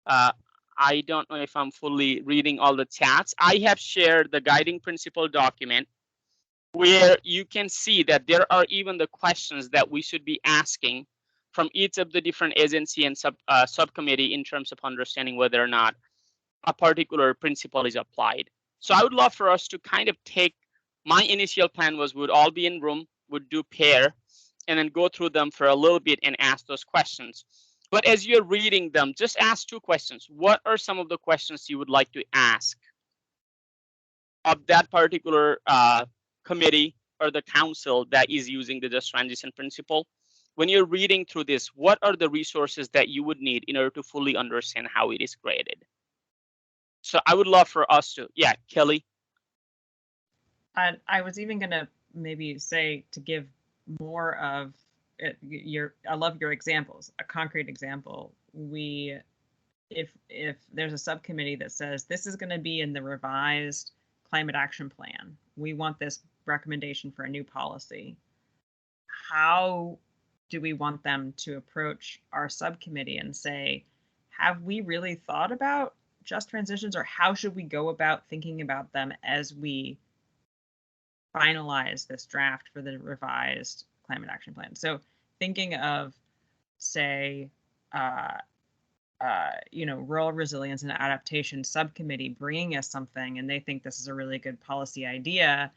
I don't know if I'm fully reading all the chats. I have shared the guiding principle document where you can see that there are even the questions that we should be asking from each of the different agency and subcommittee in terms of understanding whether or not a particular principle is applied. So I would love for us to kind of take, my initial plan was we'd all be in room, would do pair, and then go through them for a little bit and ask those questions. But as you're reading them, just ask two questions. What are some of the questions you would like to ask of that particular committee or the council that is using the just transition principle? When you're reading through this, what are the resources that you would need in order to fully understand how it is created? So I would love for us to, yeah, Kelly. And I was even gonna maybe say to give more of it, I love your examples. A concrete example. If there's a subcommittee that says this is going to be in the revised climate action plan, we want this recommendation for a new policy. How do we want them to approach our subcommittee and say, have we really thought about just transitions, or how should we go about thinking about them as we finalize this draft for the revised climate action plan? So thinking of, say, rural resilience and adaptation subcommittee bringing us something, and they think this is a really good policy idea,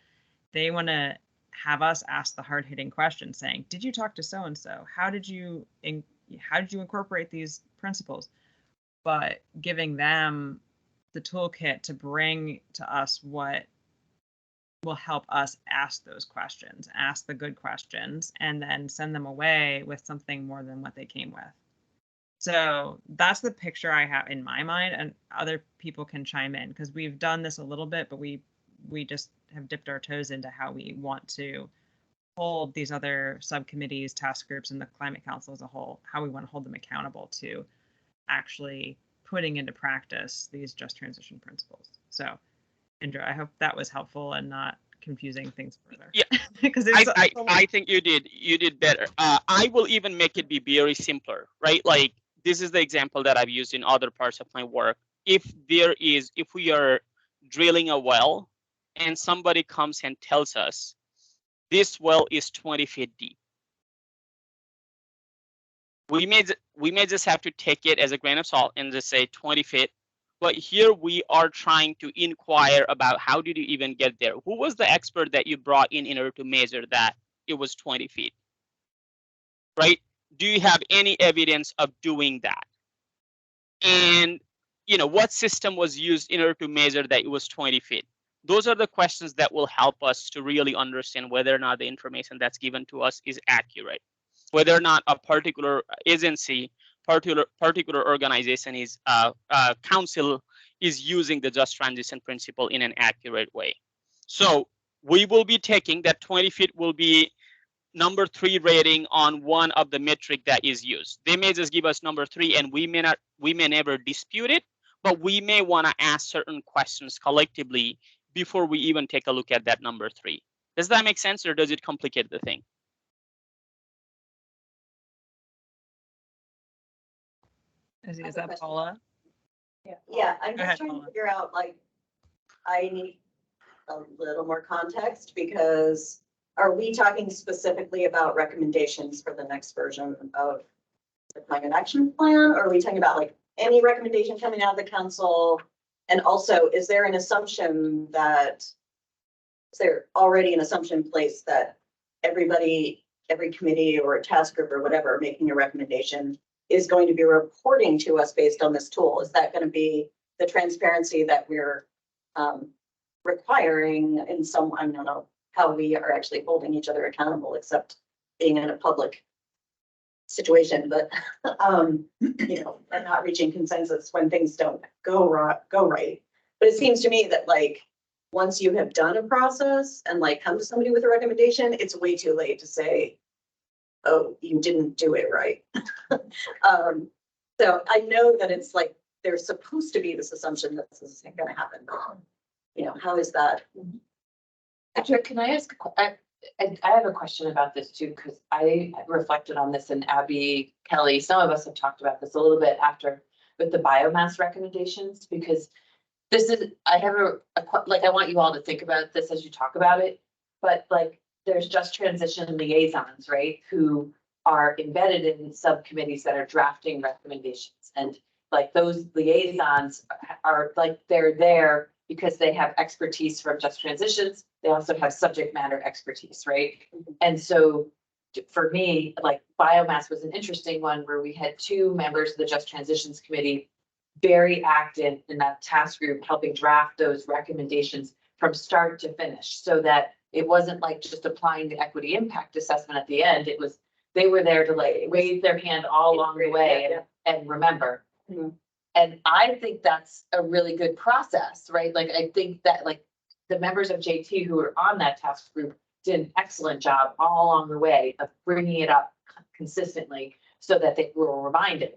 they want to have us ask the hard-hitting question, saying, did you talk to so-and-so? How did you incorporate these principles? But giving them the toolkit to bring to us what will help us ask those questions, ask the good questions, and then send them away with something more than what they came with. So that's the picture I have in my mind, and other people can chime in because we've done this a little bit, but we just have dipped our toes into how we want to hold these other subcommittees, task groups, and the Climate Council as a whole, how we want to hold them accountable to actually putting into practice these just transition principles. So, Indra, I hope that was helpful and not confusing things further. Yeah, because I think you did better. I will even make it be very simpler, right? Like this is the example that I've used in other parts of my work. If we are drilling a well and somebody comes and tells us this well is 20 feet deep, we may just have to take it as a grain of salt and just say 20 feet. But here we are trying to inquire about how did you even get there? Who was the expert that you brought in order to measure that it was 20 feet? Right? Do you have any evidence of doing that? And what system was used in order to measure that it was 20 feet? Those are the questions that will help us to really understand whether or not the information that's given to us is accurate. Whether or not a particular agency, particular organization is council is using the just transition principle in an accurate way. So we will be taking that 20 feet will be number 3 rating on one of the metric that is used. They may just give us number 3 and we may never dispute it, but we may want to ask certain questions collectively before we even take a look at that number 3. Does that make sense, or does it complicate the thing? Is that Paula? Yeah, I'm Go just ahead, trying Paula. to figure out, like, I need a little more context, because are we talking specifically about recommendations for the next version of the climate action plan? Or are we talking about like any recommendation coming out of the council? And also, is there an assumption that, is there already an assumption placed that everybody, every committee or a task group or whatever making a recommendation is going to be reporting to us based on this tool? Is that going to be the transparency that we're requiring in some, I don't know how we are actually holding each other accountable, except being in a public situation, but and not reaching consensus when things don't go right. But it seems to me that, like, once you have done a process and like come to somebody with a recommendation, it's way too late to say, oh, you didn't do it right. So I know that it's like there's supposed to be this assumption that this is going to happen. How is that? Actually, can I ask? I have a question about this too, because I reflected on this, and Abby, Kelly, some of us have talked about this a little bit after with the biomass recommendations, because this is, I have I want you all to think about this as you talk about it, but like there's just transition liaisons, right? Who are embedded in subcommittees that are drafting recommendations. And like those liaisons are like, they're there because they have expertise from just transitions. They also have subject matter expertise, right? And so for me, like biomass was an interesting one where we had two members of the Just Transitions Committee very active in that task group, helping draft those recommendations from start to finish, so that it wasn't like just applying the equity impact assessment at the end. It was, they were there to like raise their hand all along the way and remember. And I think that's a really good process, right? Like, I think that like the members of JT who were on that task group did an excellent job all along the way of bringing it up consistently so that they were reminded.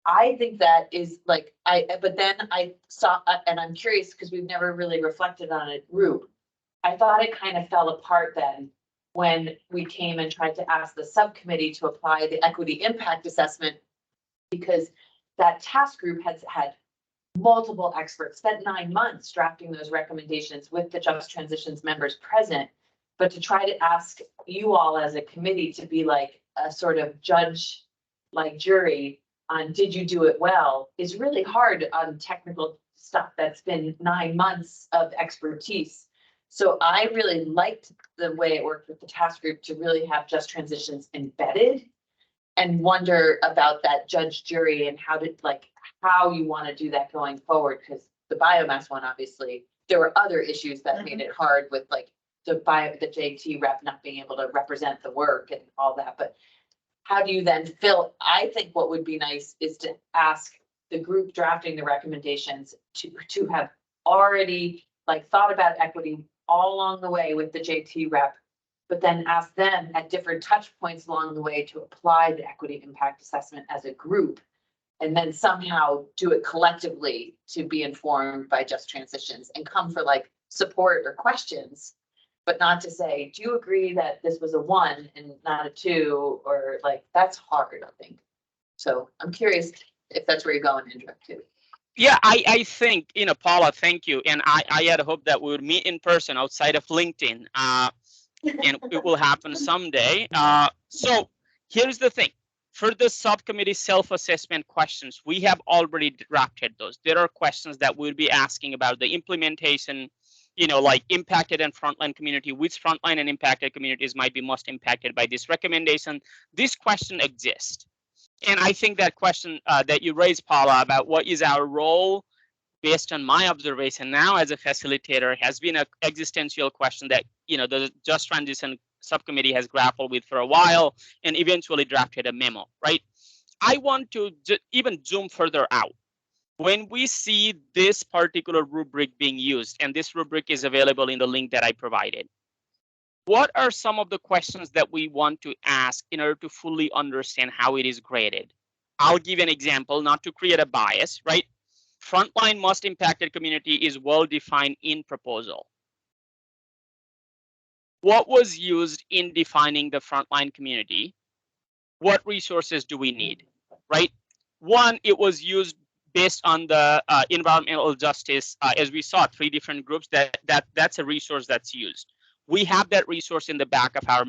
I think that is like, but then I saw, and I'm curious because we've never really reflected on it group. I thought it kind of fell apart then when we came and tried to ask the subcommittee to apply the equity impact assessment, because that task group has had multiple experts, spent 9 months drafting those recommendations with the Just Transitions members present. But to try to ask you all as a committee to be like a sort of judge, like jury on did you do it well, is really hard on technical stuff that's been 9 months of expertise. So I really liked the way it worked with the task group to really have Just Transitions embedded, and wonder about that judge jury and how you want to do that going forward. Because the biomass one, obviously, there were other issues that made it hard with like the JT rep not being able to represent the work and all that. But how do you then fill? I think what would be nice is to ask the group drafting the recommendations to have already like thought about equity all along the way with the JT rep, but then ask them at different touch points along the way to apply the equity impact assessment as a group, and then somehow do it collectively to be informed by Just Transitions and come for like support or questions, but not to say, do you agree that this was a 1 and not a 2, or like, that's hard, I think. So I'm curious if that's where you're going, Indra, too. Yeah, I think, Paula, thank you. And I had hoped that we would meet in person outside of LinkedIn, and it will happen someday. So here's the thing. For the subcommittee self-assessment questions, we have already drafted those. There are questions that we'll be asking about the implementation, like impacted and frontline community, which frontline and impacted communities might be most impacted by this recommendation. This question exists. And I think that question that you raised, Paula, about what is our role, based on my observation now as a facilitator, has been an existential question that, the Just Transition Subcommittee has grappled with for a while and eventually drafted a memo, right? I want to even zoom further out. When we see this particular rubric being used, and this rubric is available in the link that I provided, what are some of the questions that we want to ask in order to fully understand how it is graded? I'll give an example, not to create a bias, right? Frontline most impacted community is well defined in proposal. What was used in defining the frontline community? What resources do we need, right? One, it was used based on the environmental justice, as we saw 3 different groups, that's a resource that's used. We have that resource in the back of our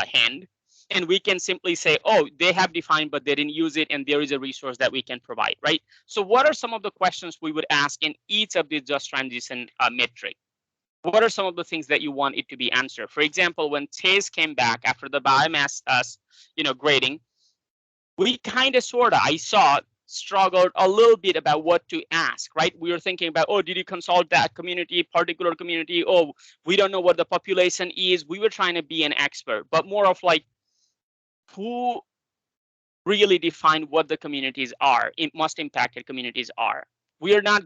hand, and we can simply say, oh, they have defined, but they didn't use it, and there is a resource that we can provide, right? So what are some of the questions we would ask in each of the Just Transition metric? What are some of the things that you want it to be answered? For example, when Chase came back after the biomass grading, we kind of I saw struggled a little bit about what to ask, right? We were thinking about, oh, did you consult that community, particular community? Oh, we don't know what the population is. We were trying to be an expert, but more of like, who really defined what the communities are, most impacted communities are. We are not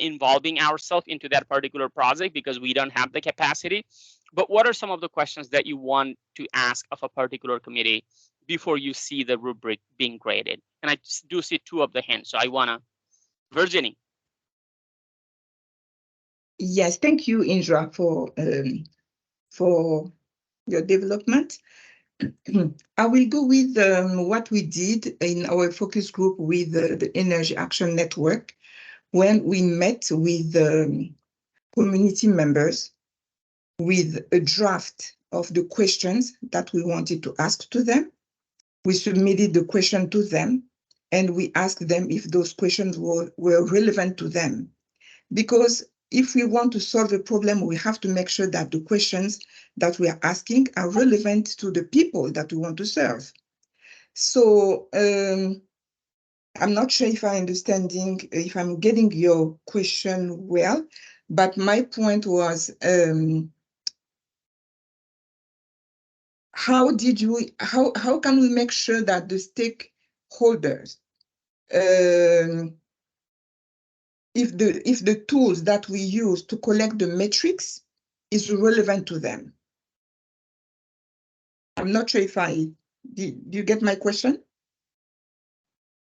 involving ourselves into that particular project because we don't have the capacity. But what are some of the questions that you want to ask of a particular committee before you see the rubric being graded? And I do see 2 of the hands, so I wanna, Virginie. Yes, thank you, Indra, for your development. I will go with what we did in our focus group with the Energy Action Network when we met with community members with a draft of the questions that we wanted to ask to them. We submitted the question to them, and we asked them if those questions were relevant to them. Because if we want to solve a problem, we have to make sure that the questions that we are asking are relevant to the people that we want to serve. So I'm not sure if if I'm getting your question well, but my point was, how can we make sure that the stakeholders, if the tools that we use to collect the metrics is relevant to them? I'm not sure if do you get my question?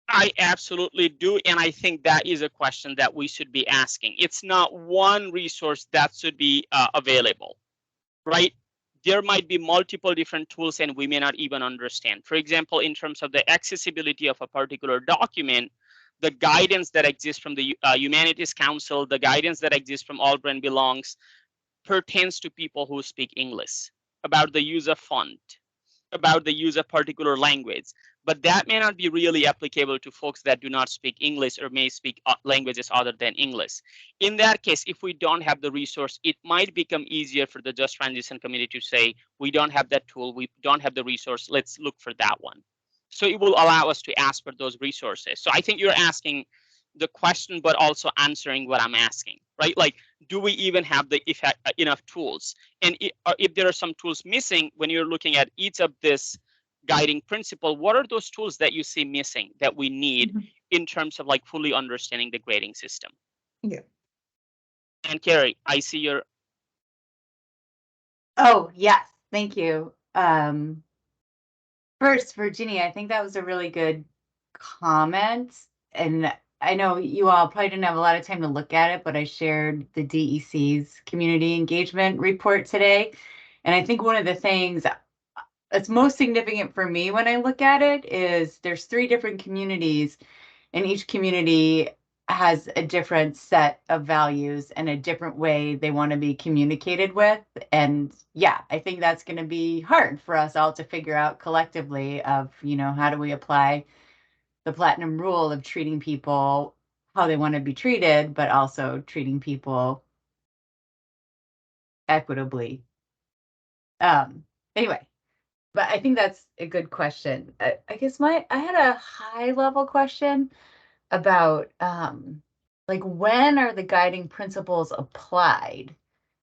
I absolutely do. And I think that is a question that we should be asking. It's not one resource that should be available, right? There might be multiple different tools and we may not even understand. For example, in terms of the accessibility of a particular document, the guidance that exists from the Humanities Council, the guidance that exists from All Brand Belongs pertains to people who speak English, about the use of font, about the use of particular language, but that may not be really applicable to folks that do not speak English or may speak languages other than English. In that case, if we don't have the resource, it might become easier for the Just Transition Committee to say, we don't have that tool, we don't have the resource, let's look for that one. So it will allow us to ask for those resources. So I think you're asking the question, but also answering what I'm asking, right? Like, do we even have the enough tools? And if there are some tools missing, when you're looking at each of this guiding principle, what are those tools that you see missing that we need in terms of like fully understanding the grading system? Yeah. And Carrie, I see your. Oh, yes, thank you. First, Virginia, I think that was a really good comment. And I know you all probably didn't have a lot of time to look at it, but I shared the DEC's community engagement report today. And I think one of the things that's most significant for me when I look at it is there's 3 different communities, and each community has a different set of values and a different way they want to be communicated with. And yeah, I think that's going to be hard for us all to figure out collectively of, how do we apply the platinum rule of treating people how they want to be treated, but also treating people equitably. Anyway, but I think that's a good question. I guess I had a high level question about like, when are the guiding principles applied?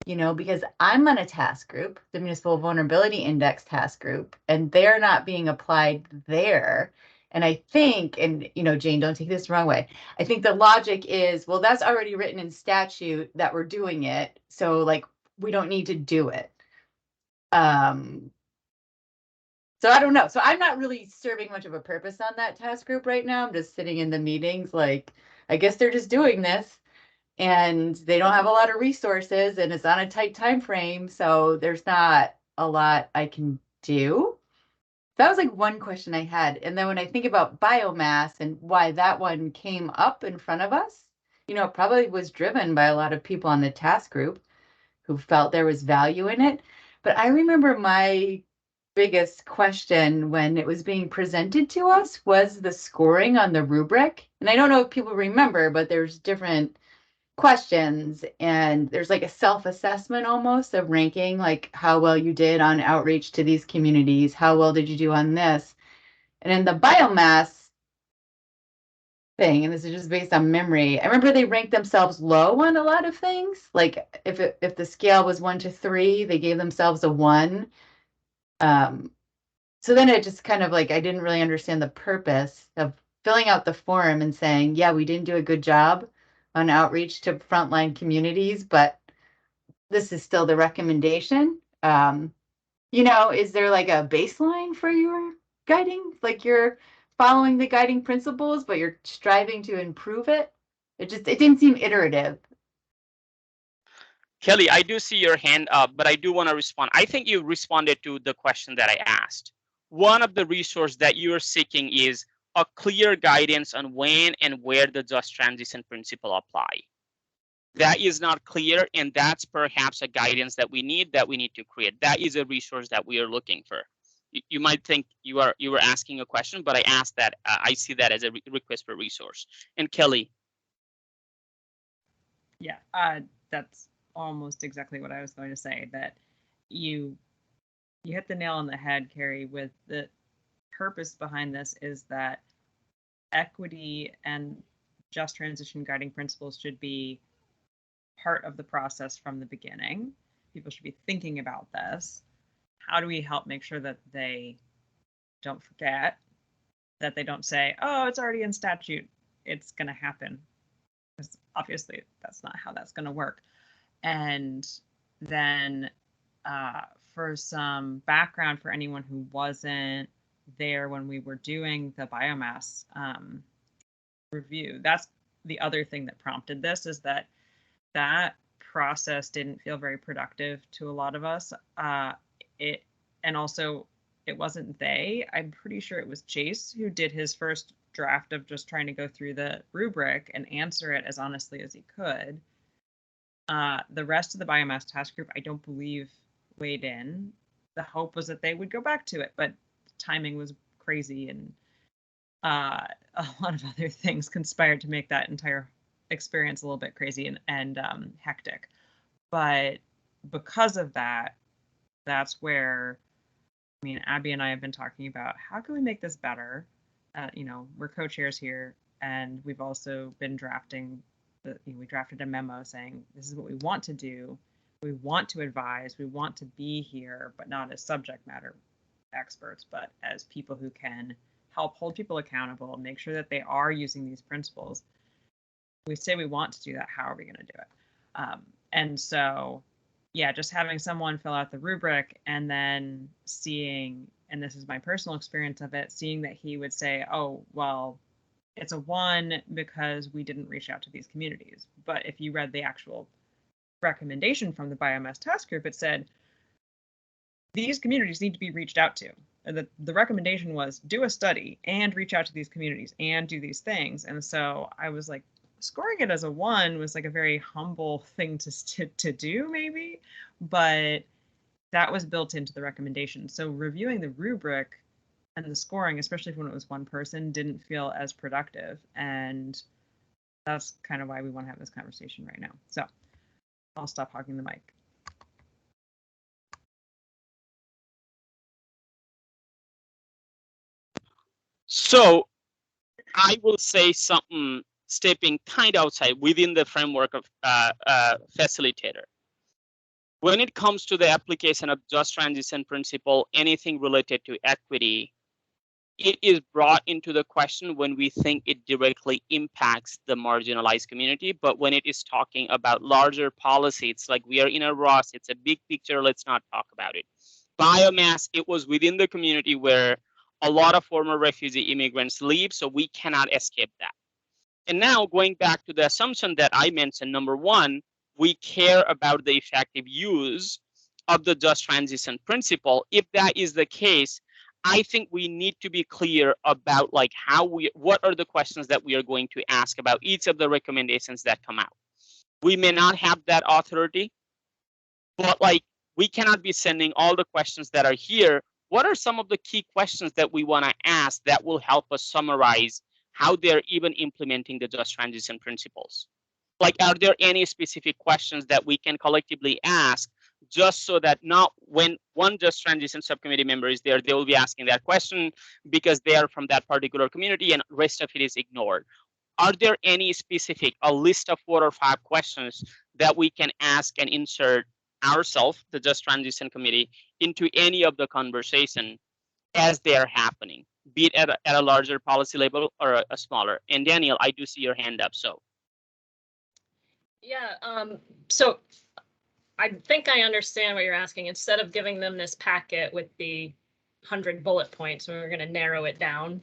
Because I'm on a task group, the Municipal Vulnerability Index task group, and they're not being applied there. And I think, and Jane, don't take this the wrong way, I think the logic is, well, that's already written in statute that we're doing it, so like we don't need to do it. So I don't know. So I'm not really serving much of a purpose on that task group right now. I'm just sitting in the meetings like, I guess they're just doing this, and they don't have a lot of resources and it's on a tight time frame. So there's not a lot I can do. That was like one question I had. And then when I think about biomass and why that one came up in front of us, it probably was driven by a lot of people on the task group who felt there was value in it. But I remember my biggest question when it was being presented to us was the scoring on the rubric. And I don't know if people remember, but there's different questions and there's like a self-assessment almost of ranking, like how well you did on outreach to these communities, how well did you do on this. And in the biomass thing, and this is just based on memory, I remember they ranked themselves low on a lot of things. Like if the scale was 1 to 3, they gave themselves a 1. So then it just kind of like, I didn't really understand the purpose of filling out the form and saying, yeah, we didn't do a good job on outreach to frontline communities, but this is still the recommendation. Is there like a baseline for your guiding? Like you're following the guiding principles, but you're striving to improve it? It didn't seem iterative. Kelly, I do see your hand up, but I do want to respond. I think you responded to the question that I asked. One of the resources that you're seeking is a clear guidance on when and where the just transition principle apply. That is not clear, and that's perhaps a guidance that we need to create. That is a resource that we are looking for. You might think you were asking a question, but I asked that. I see that as a request for resource. And Kelly. Yeah, that's almost exactly what I was going to say, that you hit the nail on the head, Carrie, with the purpose behind this is that equity and just transition guiding principles should be part of the process from the beginning. People should be thinking about this. How do we help make sure that they don't forget, that they don't say, oh, it's already in statute, it's going to happen? Because obviously that's not how that's going to work. And then for some background for anyone who wasn't there when we were doing the biomass review, that's the other thing that prompted this, is that process didn't feel very productive to a lot of us. And also it wasn't they. I'm pretty sure it was Chase who did his first draft of just trying to go through the rubric and answer it as honestly as he could. The rest of the biomass task group, I don't believe, weighed in. The hope was that they would go back to it, but timing was crazy, and a lot of other things conspired to make that entire experience a little bit crazy and hectic. But because of that, that's where, I mean, Abby and I have been talking about how can we make this better. We're co-chairs here, and we've also been drafting we drafted a memo saying this is what we want to do. We want to advise, we want to be here, but not as subject matter experts, but as people who can help hold people accountable, make sure that they are using these principles. We say we want to do that. How are we going to do it? And so, yeah, just having someone fill out the rubric and then seeing, and this is my personal experience of it, seeing that he would say, oh, well, it's a 1 because we didn't reach out to these communities. But if you read the actual recommendation from the biomass task group, it said these communities need to be reached out to. And the recommendation was do a study and reach out to these communities and do these things. And so I was like, scoring it as a 1 was like a very humble thing to do, maybe, but that was built into the recommendation. So reviewing the rubric and the scoring, especially when it was one person, didn't feel as productive. And that's kind of why we want to have this conversation right now. So I'll stop hogging the mic. So I will say something stepping kind of outside within the framework of facilitator. When it comes to the application of just transition principle, anything related to equity, it is brought into the question when we think it directly impacts the marginalized community. But when it is talking about larger policy, it's like we are in a rush, it's a big picture, let's not talk about it. Biomass, it was within the community where a lot of former refugee immigrants live, so we cannot escape that. And now going back to the assumption that I mentioned, number 1, we care about the effective use of the just transition principle. If that is the case, I think we need to be clear about like what are the questions that we are going to ask about each of the recommendations that come out. We may not have that authority, but like we cannot be sending all the questions that are here. What are some of the key questions that we want to ask that will help us summarize how they're even implementing the just transition principles? Like, are there any specific questions that we can collectively ask just so that not when one just transition subcommittee member is there, they will be asking that question because they are from that particular community and rest of it is ignored? Are there any specific, a list of 4 or 5 questions that we can ask and insert ourselves, the just transition committee, into any of the conversation as they are happening, be it at a larger policy level or a smaller? And Daniel, I do see your hand up, so. Yeah, so I think I understand what you're asking. Instead of giving them this packet with the 100 bullet points, we're going to narrow it down.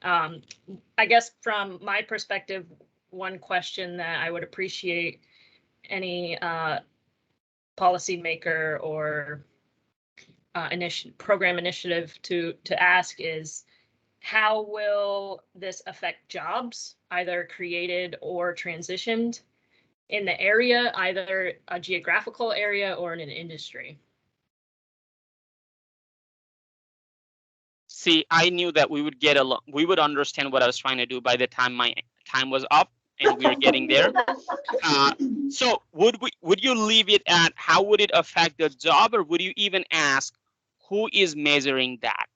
I guess from my perspective, one question that I would appreciate any policymaker or program initiative to ask is, how will this affect jobs, either created or transitioned? in the area, either a geographical area or in an industry. See, I knew that we would get along, we would understand what I was trying to do by the time my time was up and we were getting there. So would you leave it at how would it affect the job, or would you even ask who is measuring that?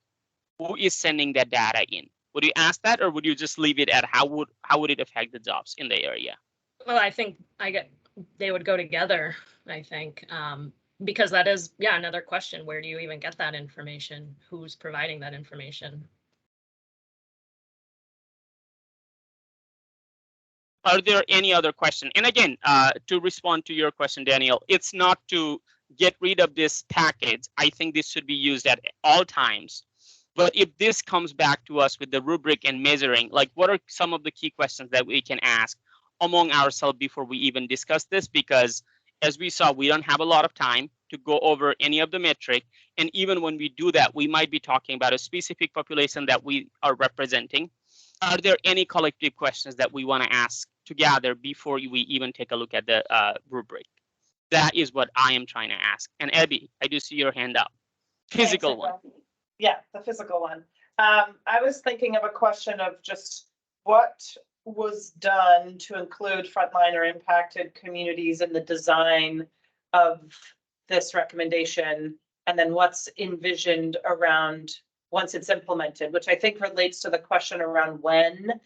Who is sending that data in? Would you ask that, or would you just leave it at how would it affect the jobs in the area? Well, I think they would go together, I think, because that is, yeah, another question. Where do you even get that information? Who's providing that information? Are there any other questions? And again, to respond to your question, Daniel, it's not to get rid of this package. I think this should be used at all times. But if this comes back to us with the rubric and measuring, like what are some of the key questions that we can ask among ourselves before we even discuss this? Because as we saw, we don't have a lot of time to go over any of the metric. And even when we do that, we might be talking about a specific population that we are representing. Are there any collective questions that we want to ask together before we even take a look at the rubric? That is what I am trying to ask. And Abby, I do see your hand up. Physical one. Yeah, the physical one. I was thinking of a question of just what was done to include frontline or impacted communities in the design of this recommendation, and then what's envisioned around once it's implemented, which I think relates to the question around when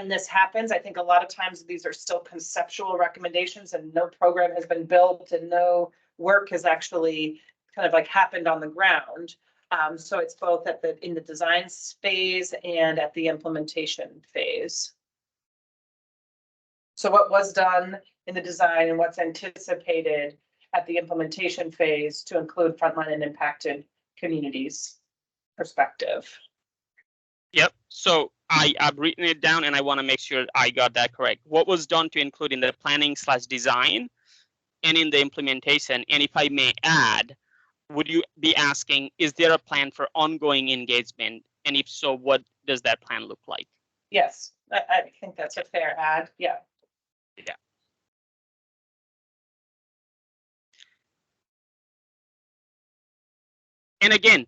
this happens. I think a lot of times these are still conceptual recommendations and no program has been built and no work has actually kind of like happened on the ground. So it's both in the design phase and at the implementation phase. So what was done in the design and what's anticipated at the implementation phase to include frontline and impacted communities perspective. Yep. So I've written it down and I want to make sure I got that correct. What was done to include in the planning/design and in the implementation? And if I may add, would you be asking, is there a plan for ongoing engagement? And if so, what does that plan look like? Yes, I think that's a fair add. Yeah. Yeah. And again,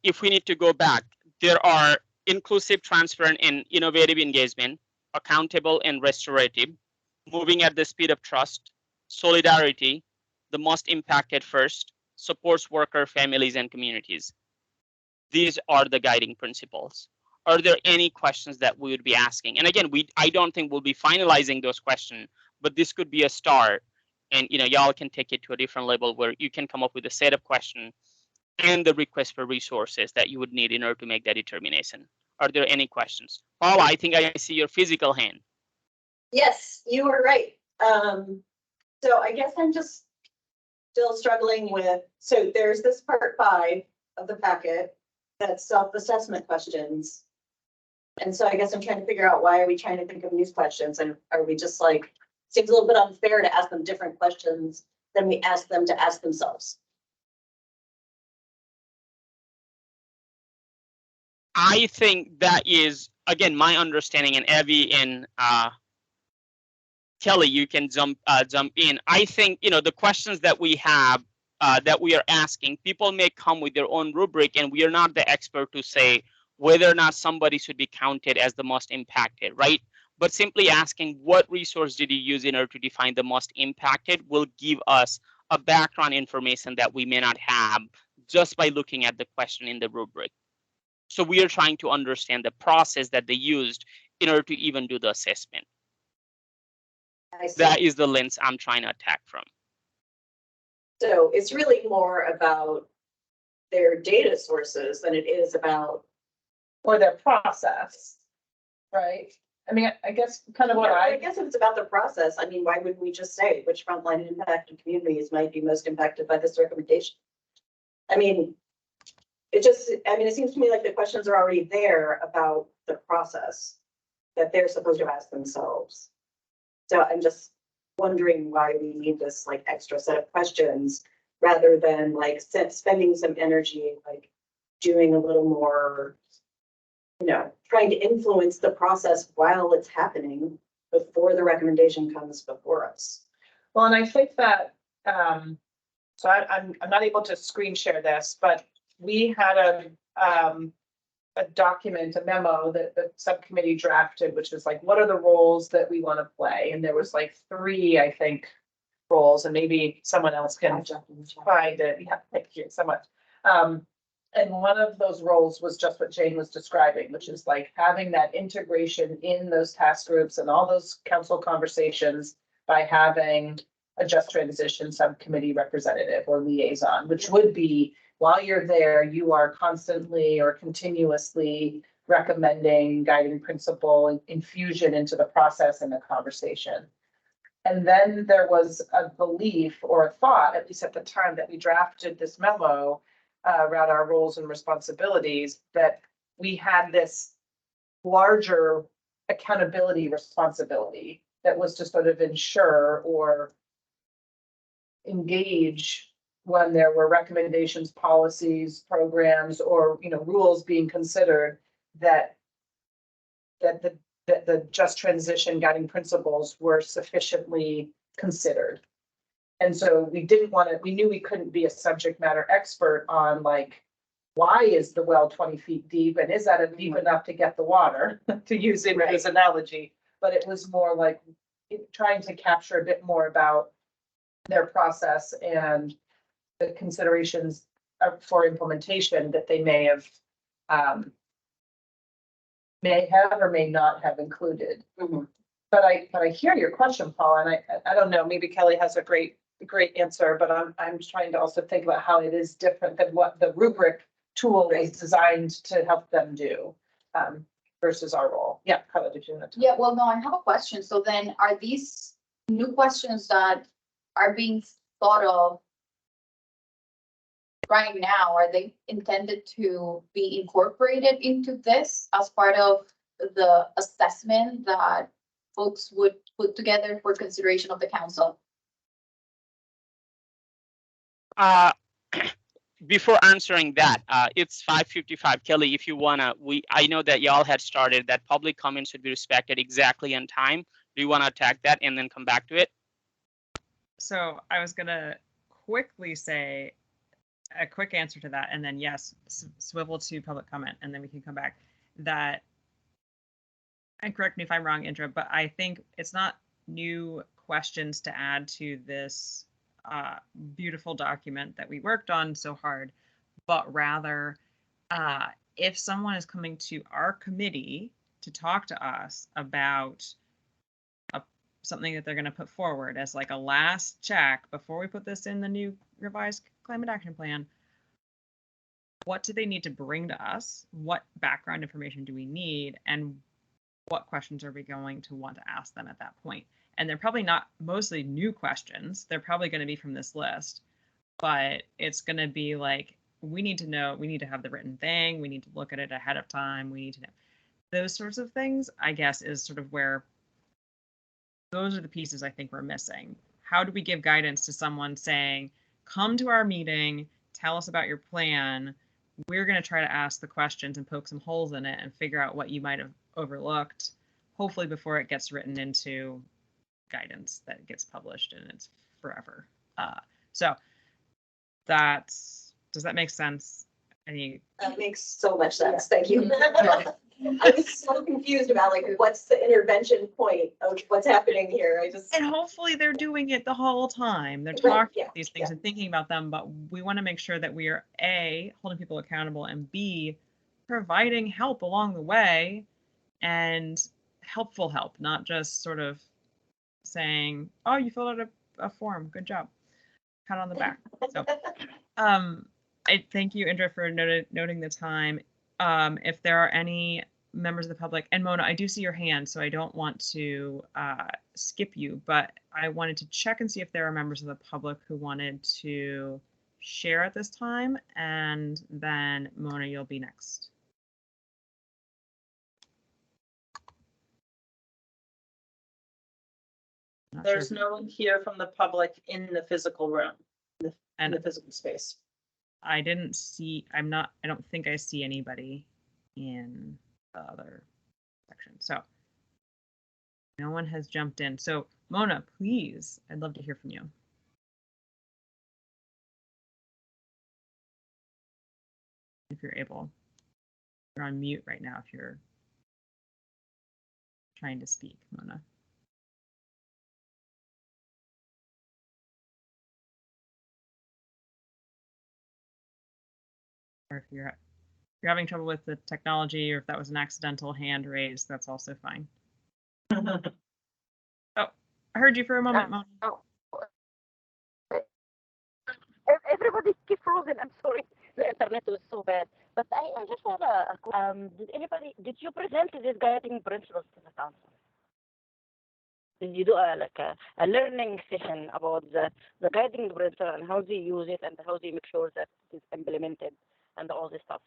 if we need to go back, there are inclusive, transparent, and innovative engagement, accountable and restorative, moving at the speed of trust, solidarity, the most impacted first, supports worker, families, and communities. These are the guiding principles. Are there any questions that we would be asking? And again, I don't think we'll be finalizing those questions, but this could be a start. And y'all can take it to a different level where you can come up with a set of questions and the request for resources that you would need in order to make that determination. Are there any questions? Paula, I think I see your physical hand. Yes, you were right. So I guess I'm just still struggling with, so there's this part 5 of the packet that's self-assessment questions. And so I guess I'm trying to figure out, why are we trying to think of these questions? And are we just like, seems a little bit unfair to ask them different questions than we ask them to ask themselves. I think that is, again, my understanding, and Evie and Kelly, you can jump in. I think, the questions that we have, that we are asking, people may come with their own rubric, and we are not the expert to say whether or not somebody should be counted as the most impacted, right? But simply asking what resource did you use in order to define the most impacted will give us a background information that we may not have just by looking at the question in the rubric. So we are trying to understand the process that they used in order to even do the assessment. That is the lens I'm trying to attack from. So it's really more about their data sources than it is about, or their process, right? I mean, I guess kind of what I guess if it's about the process, I mean, why wouldn't we just say which frontline and impacted communities might be most impacted by this recommendation? I mean, it seems to me like the questions are already there about the process that they're supposed to ask themselves. So I'm just wondering why we need this like extra set of questions rather than like spending some energy, like doing a little more, trying to influence the process while it's happening. before the recommendation comes before us. Well, and I think that, so I'm not able to screen share this, but we had a document, a memo that the subcommittee drafted, which is like, what are the roles that we want to play? And there was like 3, I think, roles, and maybe someone else can find it. Yeah, thank you so much. And one of those roles was just what Jane was describing, which is like having that integration in those task groups and all those council conversations by having a just transition subcommittee representative or liaison, which would be, while you're there, you are constantly or continuously recommending guiding principle infusion into the process and the conversation. And then there was a belief or a thought, at least at the time that we drafted this memo around our roles and responsibilities, that we had this larger accountability responsibility that was to sort of ensure or engage when there were recommendations, policies, programs, or rules being considered, that the just transition guiding principles were sufficiently considered. And so we knew we couldn't be a subject matter expert on like, why is the well 20 feet deep? And is that deep enough to get the water, to use his analogy? But it was more like trying to capture a bit more about their process and the considerations for implementation that they may have or may not have included. Mm-hmm. But I hear your question, Paul, and I don't know, maybe Kelly has a great answer, but I'm trying to also think about how it is different than what the rubric tool is designed to help them do versus our role. Yeah, Carla, did you want to? Yeah, well, no, I have a question. So then are these new questions that are being thought of right now, are they intended to be incorporated into this as part of the assessment that folks would put together for consideration of the council? Before answering that, it's 5:55. Kelly, if you wanna, I know that y'all had started that public comment should be respected exactly on time. Do you want to attack that and then come back to it? So I was gonna quickly say a quick answer to that, and then yes, swivel to public comment, and then we can come back. That, and correct me if I'm wrong, Indra, but I think it's not new questions to add to this beautiful document that we worked on so hard, but rather if someone is coming to our committee to talk to us about something that they're going to put forward as like a last check before we put this in the new revised climate action plan, what do they need to bring to us? What background information do we need? And what questions are we going to want to ask them at that point? And they're probably not mostly new questions. They're probably going to be from this list, but it's going to be like, we need to know, we need to have the written thing. We need to look at it ahead of time. We need to know those sorts of things, I guess, is sort of where those are the pieces I think we're missing. How do we give guidance to someone saying, come to our meeting, tell us about your plan. We're going to try to ask the questions and poke some holes in it and figure out what you might have overlooked, hopefully before it gets written into guidance that gets published and it's forever. So does that make sense? That makes so much sense. Thank you. I was so confused about like, what's the intervention point of what's happening here? And hopefully they're doing it the whole time. They're Right, talking about yeah, these things and thinking about them, but we want to make sure that we are A, holding people accountable, and B, providing help along the way, and helpful help, not just sort of saying, oh, you filled out a form, good job, pat on the back. So I thank you, Indra, for noting the time. If there are any members of the public, and Mona, I do see your hand, so I don't want to skip you, but I wanted to check and see if there are members of the public who wanted to share at this time, and then Mona, you'll be next. There's no one here from the public in the physical room, in the physical space. I didn't see, I don't think I see anybody in the other section. So No one has jumped in. So Mona, please, I'd love to hear from you. If you're able. You're on mute right now if you're trying to speak, Mona. Or if you're having trouble with the technology, or if that was an accidental hand raised, that's also fine. Oh, I heard you for a moment, Mona. Everybody keep frozen. I'm sorry. The internet was so bad. But I just want to, did you present these guiding principles to the council? Did you do a learning session about the guiding principle and how they use it and how they make sure that it is implemented and all this stuff?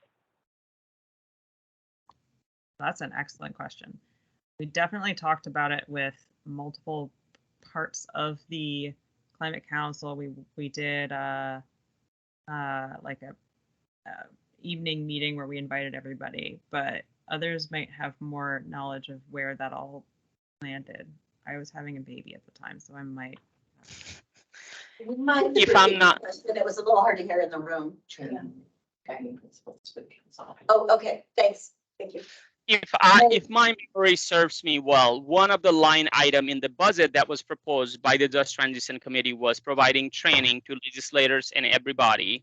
That's an excellent question. We definitely talked about it with multiple parts of the Climate Council. We did like a evening meeting where we invited everybody, but others might have more knowledge of where that all landed. I was having a baby at the time, so I might. If I'm not, it was a little hard to hear in the room. Guiding principles for the council. Oh, okay. Thanks. Thank you. If my memory serves me well, one of the line item in the budget that was proposed by the Just Transition Committee was providing training to legislators and everybody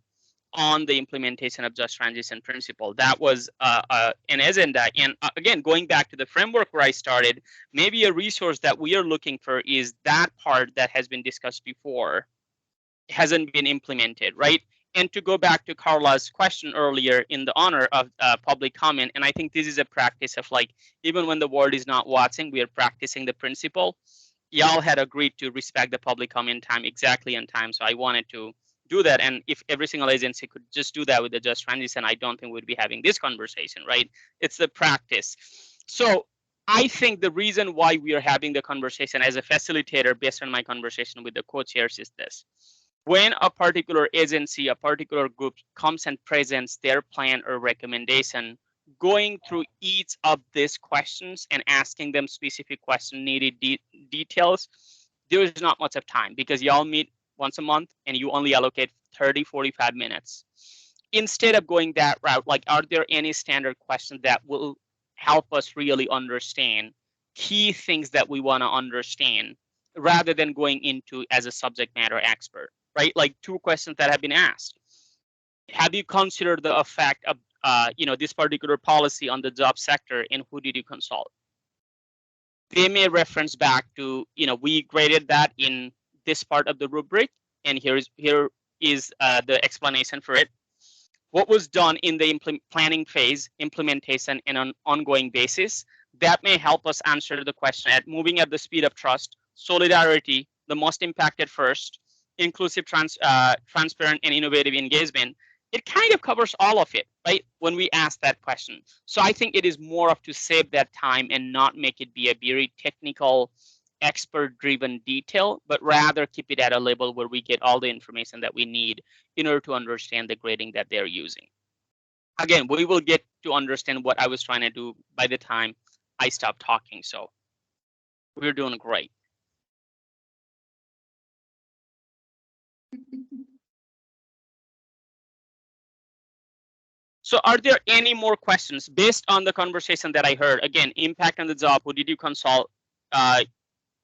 on the implementation of Just Transition principle. That was an agenda. And again, going back to the framework where I started, maybe a resource that we are looking for is that part that has been discussed before hasn't been implemented, right? And to go back to Carla's question earlier in the honor of public comment, and I think this is a practice of like, even when the world is not watching, we are practicing the principle. Y'all had agreed to respect the public comment time exactly on time, so I wanted to do that. And if every single agency could just do that with the Just Transition, I don't think we'd be having this conversation, right? It's the practice. So I think the reason why we are having the conversation as a facilitator based on my conversation with the co-chairs is this. When a particular agency, a particular group comes and presents their plan or recommendation, going through each of these questions and asking them specific question needed details, there is not much of time because y'all meet once a month and you only allocate 30-45 minutes. Instead of going that route, like, are there any standard questions that will help us really understand key things that we want to understand rather than going into as a subject matter expert? Right, like 2 questions that have been asked. Have you considered the effect of this particular policy on the job sector, and who did you consult? They may reference back to, we graded that in this part of the rubric, and here is the explanation for it. What was done in the planning phase, implementation, and on ongoing basis, that may help us answer the question at moving at the speed of trust, solidarity, the most impacted first, inclusive, transparent, and innovative engagement. It kind of covers all of it, right? When we ask that question. So I think it is more of to save that time and not make it be a very technical, expert-driven detail, but rather keep it at a level where we get all the information that we need in order to understand the grading that they're using. Again, we will get to understand what I was trying to do by the time I stopped talking. So we're doing great. So are there any more questions based on the conversation that I heard? Again, impact on the job, who did you consult,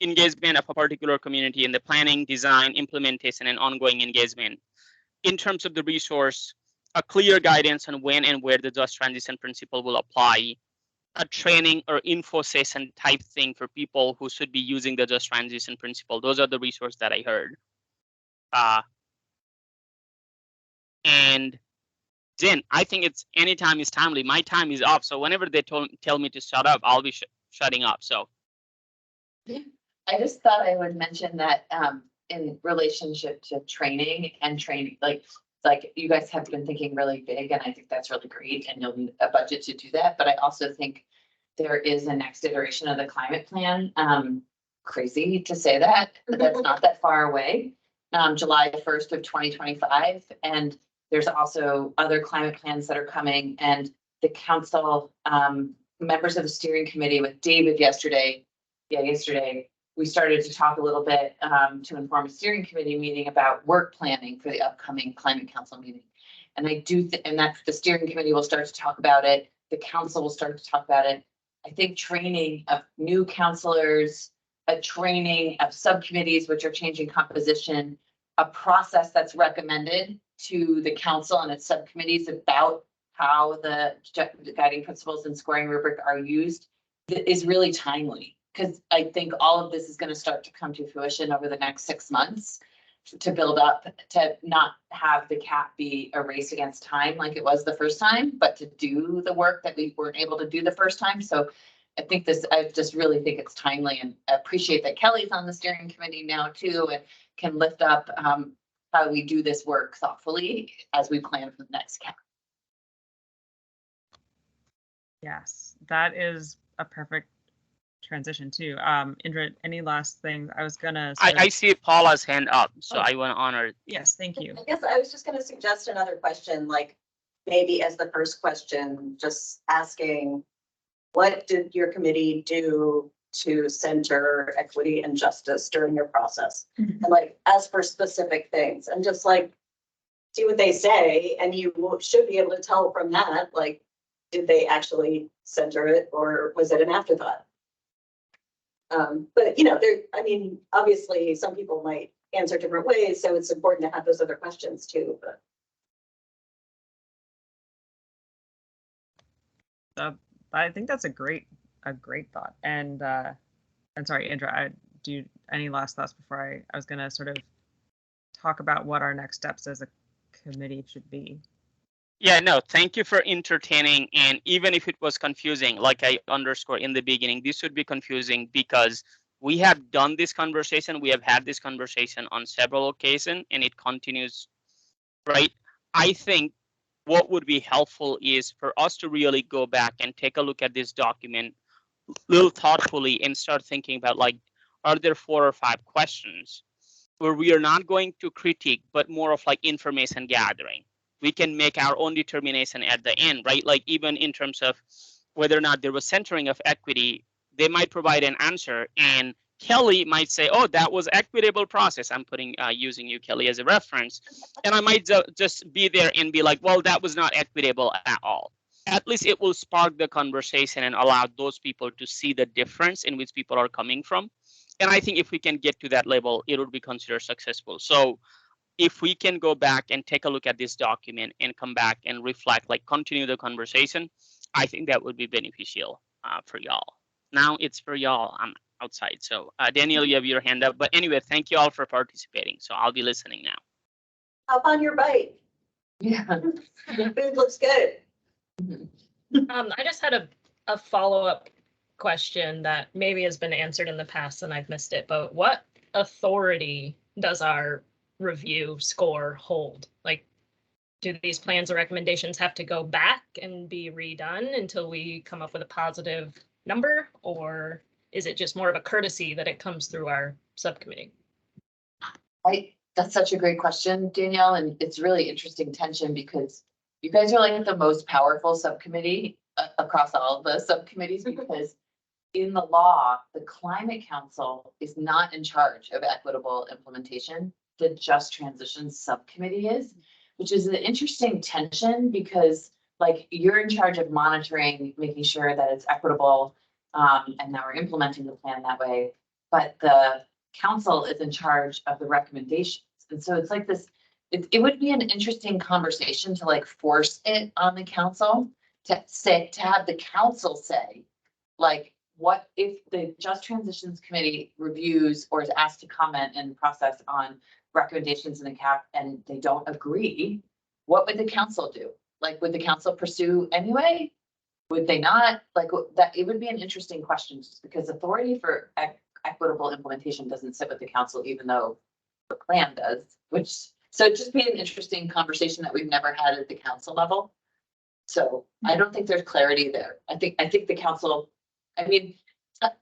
engagement of a particular community in the planning, design, implementation, and ongoing engagement. In terms of the resource, a clear guidance on when and where the Just Transition principle will apply, a training or info session type thing for people who should be using the Just Transition principle. Those are the resources that I heard. And Jen, I think it's any time is timely. My time is up. So whenever they tell me to shut up, I'll be shutting up. So I just thought I would mention that in relationship to training, like you guys have been thinking really big, and I think that's really great, and you'll need a budget to do that. But I also think there is a next iteration of the climate plan. Crazy to say that, but that's not that far away. July 1st of 2025, and there's also other climate plans that are coming, and the council members of the steering committee with David yesterday yesterday, we started to talk a little bit to inform a steering committee meeting about work planning for the upcoming climate council meeting. And I do, and that's the steering committee will start to talk about it. The council will start to talk about it. I think training of new councilors, a training of subcommittees, which are changing composition, a process that's recommended to the council and its subcommittees about how the guiding principles and scoring rubric are used is really timely. Because I think all of this is going to start to come to fruition over the next 6 months to build up, to not have the cap be a race against time like it was the first time, but to do the work that we weren't able to do the first time. So I think I just really think it's timely, and I appreciate that Kelly's on the steering committee now too, and can lift up how we do this work thoughtfully as we plan for the next cap. Yes, that is a perfect transition too. Indra, any last things? I was gonna. I see Paula's hand up, so I want to honor it. Yes, thank you. I guess I was just going to suggest another question, like maybe as the first question, just asking, what did your committee do to center equity and justice during your process? And like, as for specific things, and just like, see what they say, and you should be able to tell from that, like, did they actually center it, or was it an afterthought? But I mean, obviously some people might answer different ways, so it's important to have those other questions too, but. I think that's a great thought. And sorry, Indra, any last thoughts before I was gonna sort of talk about what our next steps as a committee should be. Yeah, no, thank you for entertaining. And even if it was confusing, like I underscored in the beginning, this would be confusing because we have done this conversation. We have had this conversation on several occasions, and it continues, right? I think what would be helpful is for us to really go back and take a look at this document a little thoughtfully and start thinking about, like, are there 4 or 5 questions where we are not going to critique, but more of like information gathering. We can make our own determination at the end, right? Like even in terms of whether or not there was centering of equity, they might provide an answer and Kelly might say, oh, that was equitable process. I'm using you, Kelly, as a reference. And I might just be there and be like, well, that was not equitable at all. At least it will spark the conversation and allow those people to see the difference in which people are coming from. And I think if we can get to that level, it would be considered successful. So if we can go back and take a look at this document and come back and reflect, like continue the conversation, I think that would be beneficial for y'all. Now it's for y'all. I'm outside. So Daniel, you have your hand up. But anyway, thank you all for participating. So I'll be listening now. Hop on your bike. Yeah. The food looks good. I just had a follow-up question that maybe has been answered in the past and I've missed it, but what authority does our review score hold? Like, do these plans or recommendations have to go back and be redone until we come up with a positive number, or is it just more of a courtesy that it comes through our subcommittee? That's such a great question, Danielle, and it's really interesting tension because you guys are like the most powerful subcommittee across all of the subcommittees because in the law, the Climate Council is not in charge of equitable implementation. The Just Transition Subcommittee is, which is an interesting tension because like you're in charge of monitoring, making sure that it's equitable, and that we're implementing the plan that way. But the council is in charge of the recommendations. And so it's like this, it would be an interesting conversation to like force it on the council to have the council say, like, what if the Just Transitions Committee reviews or is asked to comment in the process on recommendations in the CAP and they don't agree, what would the council do? Like, would the council pursue anyway? Would they not? Like that, it would be an interesting question just because authority for equitable implementation doesn't sit with the council, even though the plan does, so it'd just be an interesting conversation that we've never had at the council level. So I don't think there's clarity there. I think the council, I mean,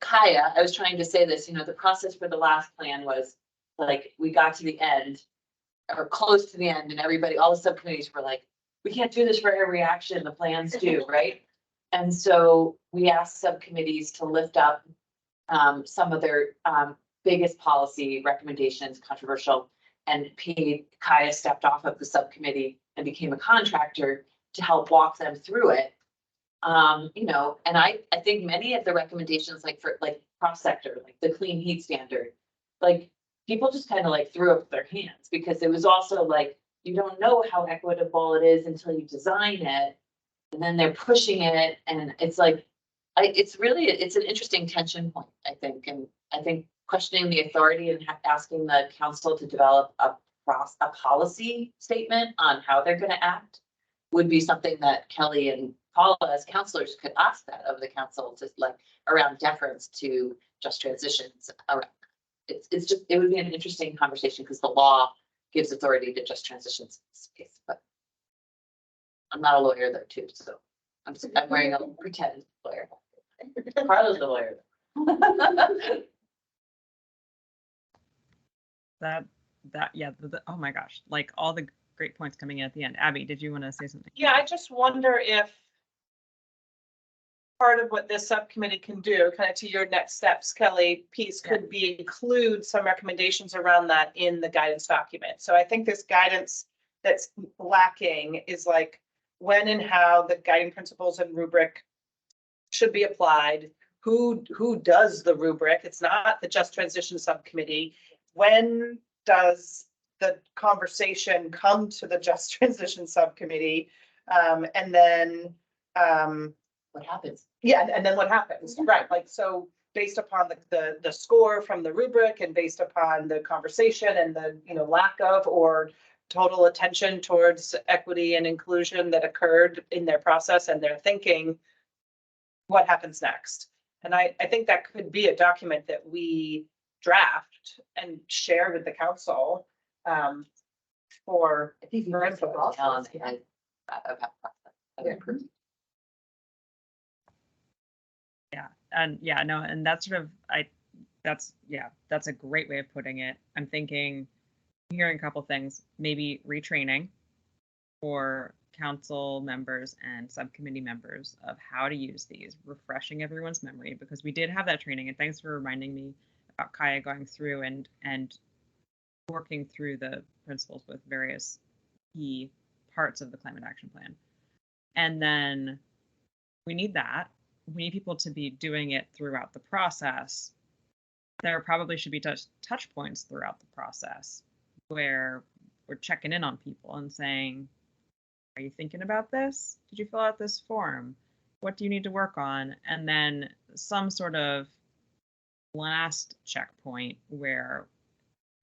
Kaya, I was trying to say this, the process for the last plan was like, we got to the end or close to the end and everybody, all the subcommittees were like, we can't do this for every action the plans do, right? And so we asked subcommittees to lift up some of their biggest policy recommendations controversial, and Kaya stepped off of the subcommittee and became a contractor to help walk them through it. You know, and I think many of the recommendations, like for like cross sector, like the clean heat standard, like people just kind of like threw up their hands, because it was also like, you don't know how equitable it is until you design it, and then they're pushing it, and it's like, it's an interesting tension point, I think. And I think questioning the authority and asking the council to develop a policy statement on how they're going to act would be something that Kelly and Paula as counselors could ask that of the council, to like around deference to just transitions. It would be an interesting conversation, because the law gives authority to just transitions space, but I'm not a lawyer though too, so I'm wearing a pretend lawyer. Carla's the lawyer. Oh my gosh, like all the great points coming in at the end. Abby, did you want to say something? Yeah, I just wonder if part of what this subcommittee can do, kind of to your next steps, Kelly, piece could be include some recommendations around that in the guidance document. So I think this guidance that's lacking is like when and how the guiding principles and rubric should be applied. Who does the rubric? It's not the Just Transition Subcommittee. When does the conversation come to the Just Transition Subcommittee? And then what happens? Yeah, and then what happens? Yeah. Right. Like, so based upon the score from the rubric, and based upon the conversation and the lack of or total attention towards equity and inclusion that occurred in their process and their thinking, what happens next? And I think that could be a document that we draft and share with the council for input. And that's sort of that's a great way of putting it. I'm hearing a couple things, maybe retraining for council members and subcommittee members of how to use these, refreshing everyone's memory, because we did have that training, and thanks for reminding me about Kaya going through and working through the principles with various key parts of the climate action plan. And then we need people to be doing it throughout the process. There probably should be touch points throughout the process where we're checking in on people and saying, are you thinking about this? Did you fill out this form? What do you need to work on? And then some sort of last checkpoint where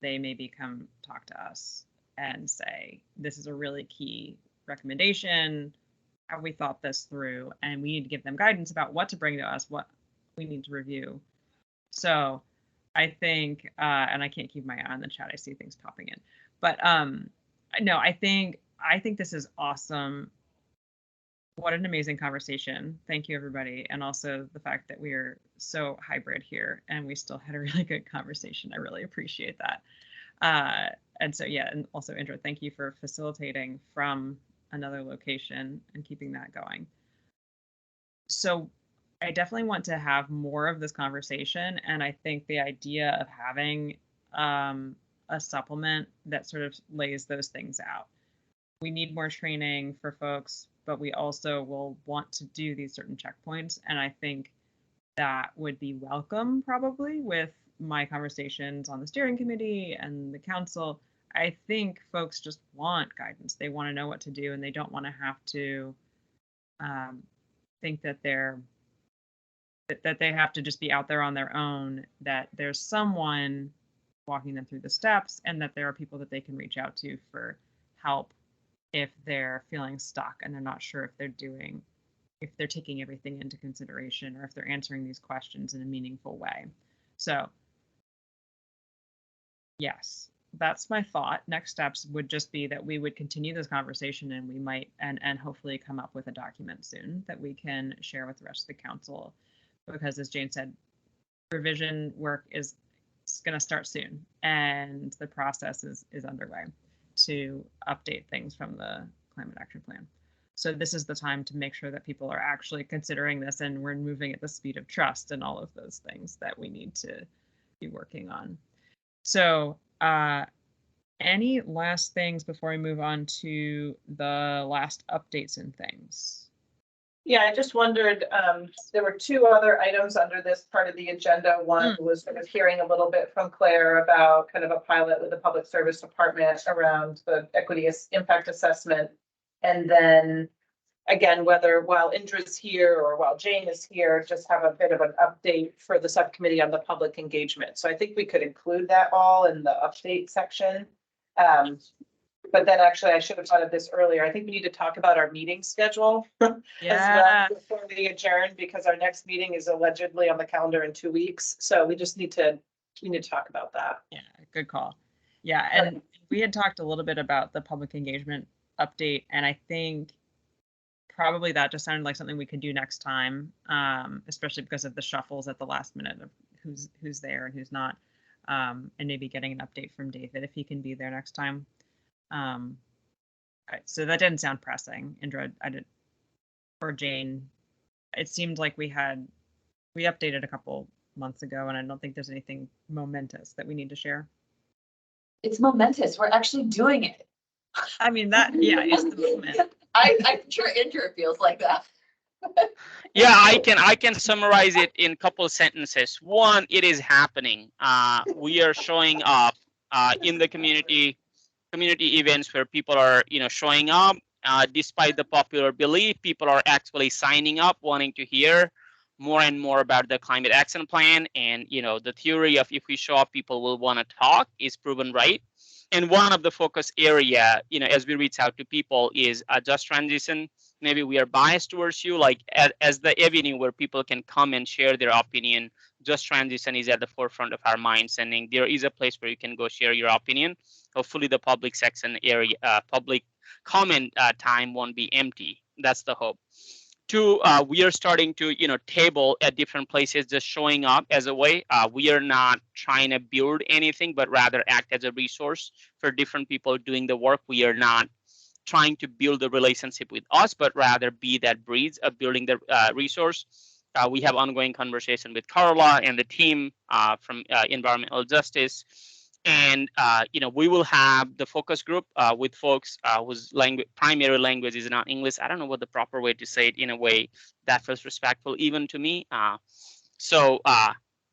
they maybe come talk to us and say, this is a really key recommendation. Have we thought this through? And we need to give them guidance about what to bring to us, what we need to review. So I think, and I can't keep my eye on the chat, I see things popping in, but no, I think this is awesome. What an amazing conversation. Thank you, everybody. And also the fact that we are so hybrid here and we still had a really good conversation. I really appreciate that. And so, yeah, and also Indra, thank you for facilitating from another location and keeping that going. So I definitely want to have more of this conversation. And I think the idea of having a supplement that sort of lays those things out. We need more training for folks, but we also will want to do these certain checkpoints. And I think that would be welcome probably with my conversations on the steering committee and the council. I think folks just want guidance. They want to know what to do, and they don't want to have to think that they have to just be out there on their own, that there's someone walking them through the steps, and that there are people that they can reach out to for help if they're feeling stuck and they're not sure if they're taking everything into consideration or if they're answering these questions in a meaningful way. So yes, that's my thought. Next steps would just be that we would continue this conversation, and we might and hopefully come up with a document soon that we can share with the rest of the council, because as Jane said, revision work is going to start soon, and the process is underway to update things from the climate action plan. So this is the time to make sure that people are actually considering this and we're moving at the speed of trust and all of those things that we need to be working on. So any last things before we move on to the last updates and things? Yeah, I just wondered, there were two other items under this part of the agenda. One was sort of hearing a little bit from Claire about kind of a pilot with the Public Service Department around the equity impact assessment. And then again, whether while Indra's here or while Jane is here, just have a bit of an update for the subcommittee on the public engagement. So I think we could include that all in the update section. But then actually I should have thought of this earlier. I think we need to talk about our meeting schedule as well before we adjourn, because our next meeting is allegedly on the calendar in 2 weeks. So we just need to talk about that. Yeah, good call. Yeah, and we had talked a little bit about the public engagement update, and I think probably that just sounded like something we could do next time, especially because of the shuffles at the last minute of who's there and who's not, and maybe getting an update from David if he can be there next time. So that didn't sound pressing. Indra, I did, or Jane, it seemed like we updated a couple months ago, and I don't think there's anything momentous that we need to share. It's momentous. We're actually doing it. I mean, that, yeah, it's the moment. I'm sure Indra feels like that. Yeah, I can summarize it in a couple of sentences. One, it is happening. We are showing up in the community events where people are, showing up. Despite the popular belief, people are actually signing up, wanting to hear more and more about the climate action plan. And the theory of if we show up, people will want to talk is proven right. And one of the focus area, as we reach out to people is just transition. Maybe we are biased towards you, like as the avenue where people can come and share their opinion. Just transition is at the forefront of our minds, and there is a place where you can go share your opinion. Hopefully the public section area, public comment time won't be empty. That's the hope. Two, we are starting to, table at different places, just showing up as a way. We are not trying to build anything, but rather act as a resource for different people doing the work. We are not trying to build a relationship with us, but rather be that bridge of building the resource. We have ongoing conversation with Carla and the team from environmental justice. And, we will have the focus group with folks whose primary language is not English. I don't know what the proper way to say it in a way that feels respectful even to me. So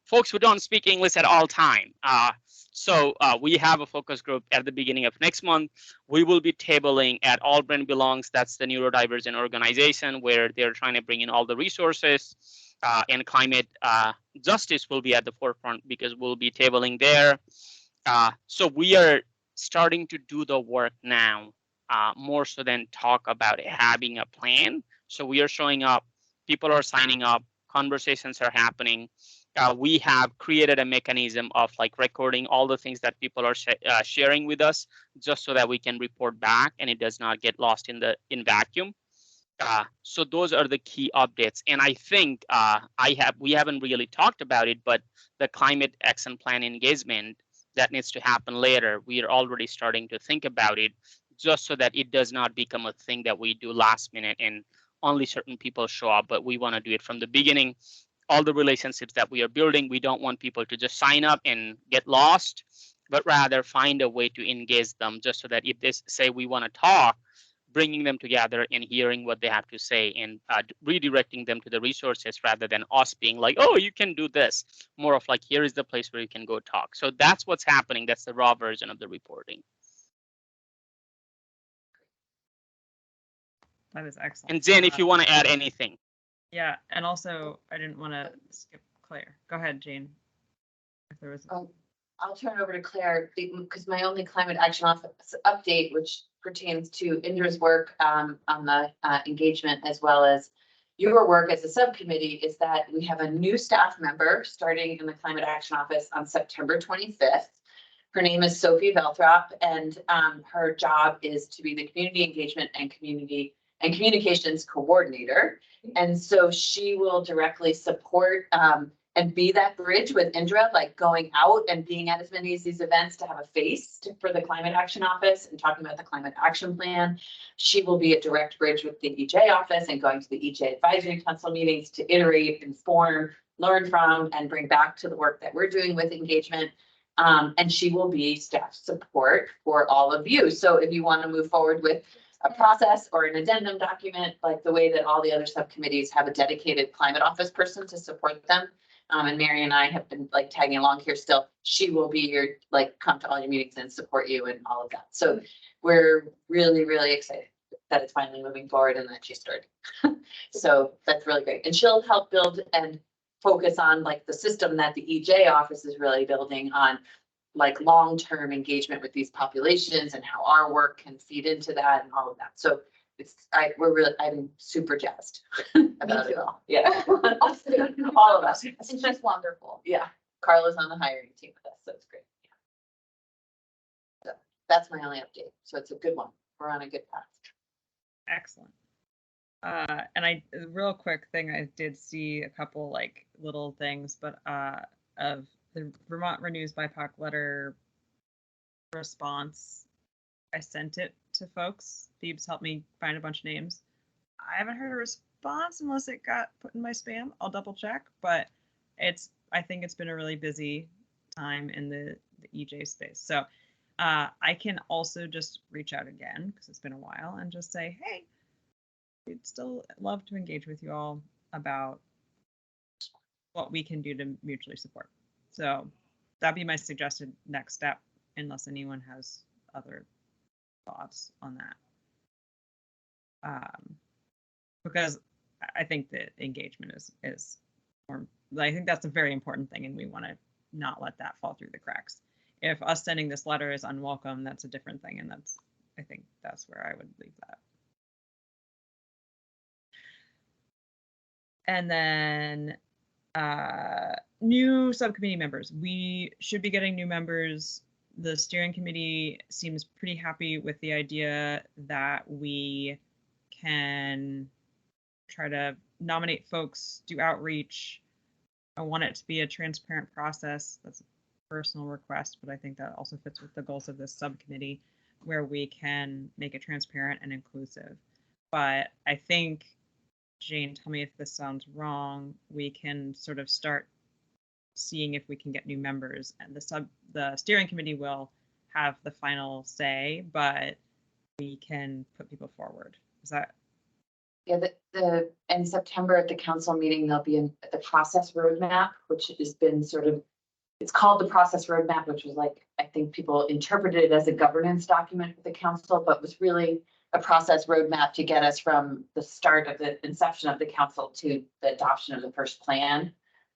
folks who don't speak English at all time. So we have a focus group at the beginning of next month. We will be tabling at All Brain Belongs. That's the neurodivergent organization where they're trying to bring in all the resources, and climate justice will be at the forefront because we'll be tabling there. So we are starting to do the work now, more so than talk about having a plan. So we are showing up, people are signing up, conversations are happening. We have created a mechanism of like recording all the things that people are sharing with us, just so that we can report back and it does not get lost in vacuum. So those are the key updates. And I think we haven't really talked about it, but the climate action plan engagement that needs to happen later, we are already starting to think about it, just so that it does not become a thing that we do last minute and only certain people show up, but we want to do it from the beginning. All the relationships that we are building, we don't want people to just sign up and get lost, but rather find a way to engage them, just so that if they say we want to talk, bringing them together and hearing what they have to say and redirecting them to the resources rather than us being like, oh, you can do this. More of like, here is the place where you can go talk. So that's what's happening. That's the raw version of the reporting. That is excellent. And Jane, if you want to add anything. Yeah, and also I didn't want to skip Claire. Go ahead, Jane. If there was. I'll turn it over to Claire because my only climate action office update, which pertains to Indra's work on the engagement as well as your work as a subcommittee, is that we have a new staff member starting in the climate action office on September 25th. Her name is Sophie Velthrop, and her job is to be the community engagement and communications coordinator. And so she will directly support and be that bridge with Indra, like going out and being at as many of these events to have a face for the Climate Action Office and talking about the Climate Action Plan. She will be a direct bridge with the EJ office and going to the EJ Advisory Council meetings to iterate, inform, learn from, and bring back to the work that we're doing with engagement. And she will be staff support for all of you. So if you want to move forward with a process or an addendum document, like the way that all the other subcommittees have a dedicated climate office person to support them. And Mary and I have been like tagging along here still. She will be your, like, come to all your meetings and support you and all of that. So we're really, really excited that it's finally moving forward and that she started. So that's really great. And she'll help build and focus on like the system that the EJ office is really building on, like long-term engagement with these populations and how our work can feed into that and all of that. So I'm super jazzed about it all. Yeah. All of us. It's just wonderful. Yeah. Carla's on the hiring team with us, so it's great. Yeah. So that's my only update. So it's a good one. We're on a good path. Excellent. And real quick thing, I did see a couple like little things, but of the Vermont Renews BIPOC letter response. I sent it to folks. Phoebe's helped me find a bunch of names. I haven't heard a response unless it got put in my spam. I'll double check, but I think it's been a really busy time in the EJ space. So I can also just reach out again because it's been a while and just say, hey, we'd still love to engage with you all about what we can do to mutually support. So that'd be my suggested next step, unless anyone has other thoughts on that. Because I think that engagement is more, I think that's a very important thing, and we want to not let that fall through the cracks. If us sending this letter is unwelcome, that's a different thing, and I think that's where I would leave that. And then new subcommittee members. We should be getting new members. The steering committee seems pretty happy with the idea that we can try to nominate folks, do outreach. I want it to be a transparent process. That's a personal request, but I think that also fits with the goals of this subcommittee, where we can make it transparent and inclusive. But I think, Jane, tell me if this sounds wrong, we can sort of start seeing if we can get new members, and the steering committee will have the final say, but we can put people forward. Is that? Yeah, in September at the council meeting, there'll be the process roadmap, which has been sort of, it's called the process roadmap, which was like, I think people interpreted it as a governance document for the council, but was really a process roadmap to get us from the start of the inception of the council to the adoption of the first plan.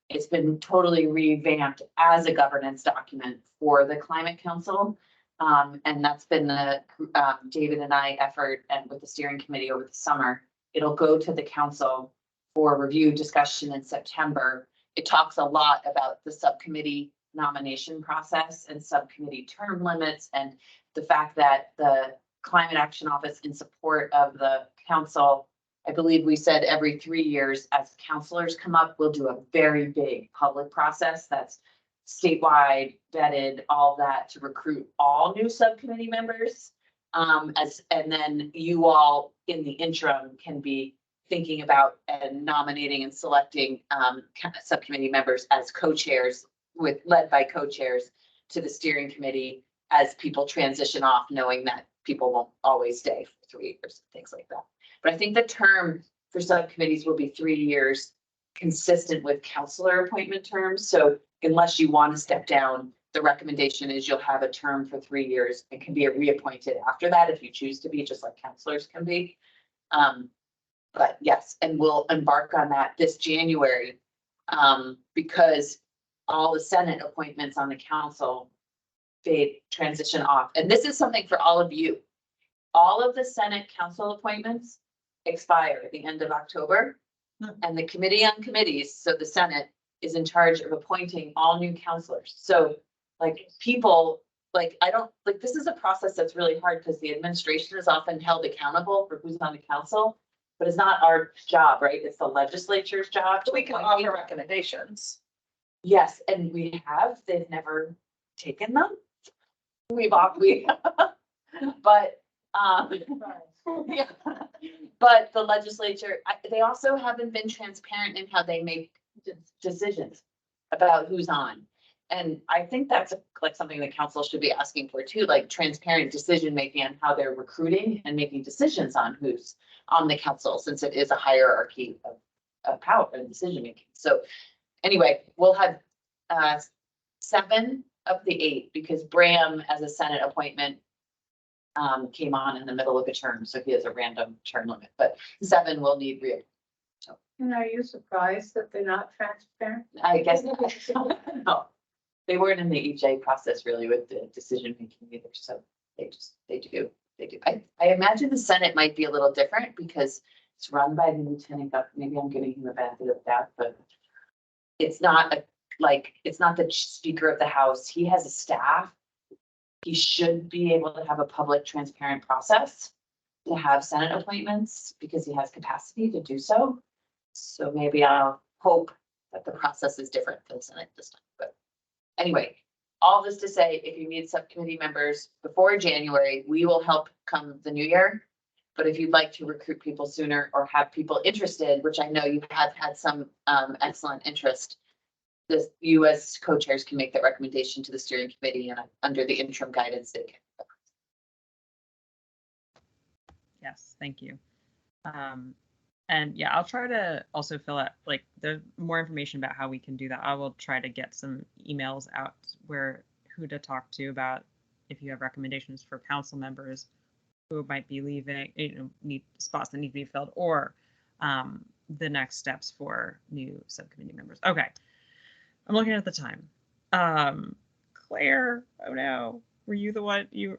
It's been totally revamped as a governance document for the Climate Council. And that's been the David and I effort, and with the steering committee over the summer. It'll go to the council for review discussion in September. It talks a lot about the subcommittee nomination process and subcommittee term limits, and the fact that the Climate Action Office, in support of the council, I believe we said every 3 years as councilors come up, we'll do a very big public process that's statewide, vetted, all that, to recruit all new subcommittee members. And then you all in the interim can be thinking about and nominating and selecting subcommittee members as co-chairs, led by co-chairs, to the steering committee as people transition off, knowing that people won't always stay for 3 years, things like that. But I think the term for subcommittees will be 3 years, consistent with councilor appointment terms. So unless you want to step down, the recommendation is you'll have a term for 3 years and can be reappointed after that if you choose to be, just like councilors can be. But yes, and we'll embark on that this January, because all the Senate appointments on the council, they transition off. And this is something for all of you. All of the Senate council appointments expire at the end of October. And the Committee on Committees, so the Senate, is in charge of appointing all new councilors. So like people, like this is a process that's really hard because the administration is often held accountable for who's on the council, but it's not our job, right? It's the legislature's job. We can offer recommendations. Yes, and they've never taken them. We, but, yeah. But the legislature, they also haven't been transparent in how they make decisions about who's on. And I think that's like something the council should be asking for too, like transparent decision-making on how they're recruiting and making decisions on who's on the council, since it is a hierarchy of power and decision-making. So anyway, we'll have 7 of the 8 because Bram, as a Senate appointment, came on in the middle of a term, so he has a random term limit, but 7 will need reappointment. So, And are you surprised that they're not transparent? I guess no, they weren't in the EJ process really with the decision making either. So they do. I imagine the Senate might be a little different because it's run by the lieutenant governor. Maybe I'm giving him a benefit of that, but it's not it's not the Speaker of the House. He has a staff. He should be able to have a public, transparent process to have Senate appointments because he has capacity to do so. So maybe I'll hope that the process is different for the Senate this time. But anyway, all this to say, if you need subcommittee members before January, we will help come the new year. But if you'd like to recruit people sooner or have people interested, which I know you have had some excellent interest, you as co-chairs can make that recommendation to the steering committee, and under the interim guidance they can. Yes, thank you. And yeah, I'll try to also fill out like there's more information about how we can do that. I will try to get some emails out who to talk to about if you have recommendations for council members who might be leaving, need spots that need to be filled, or the next steps for new subcommittee members. Okay, I'm looking at the time. Claire, oh no, were you the one you?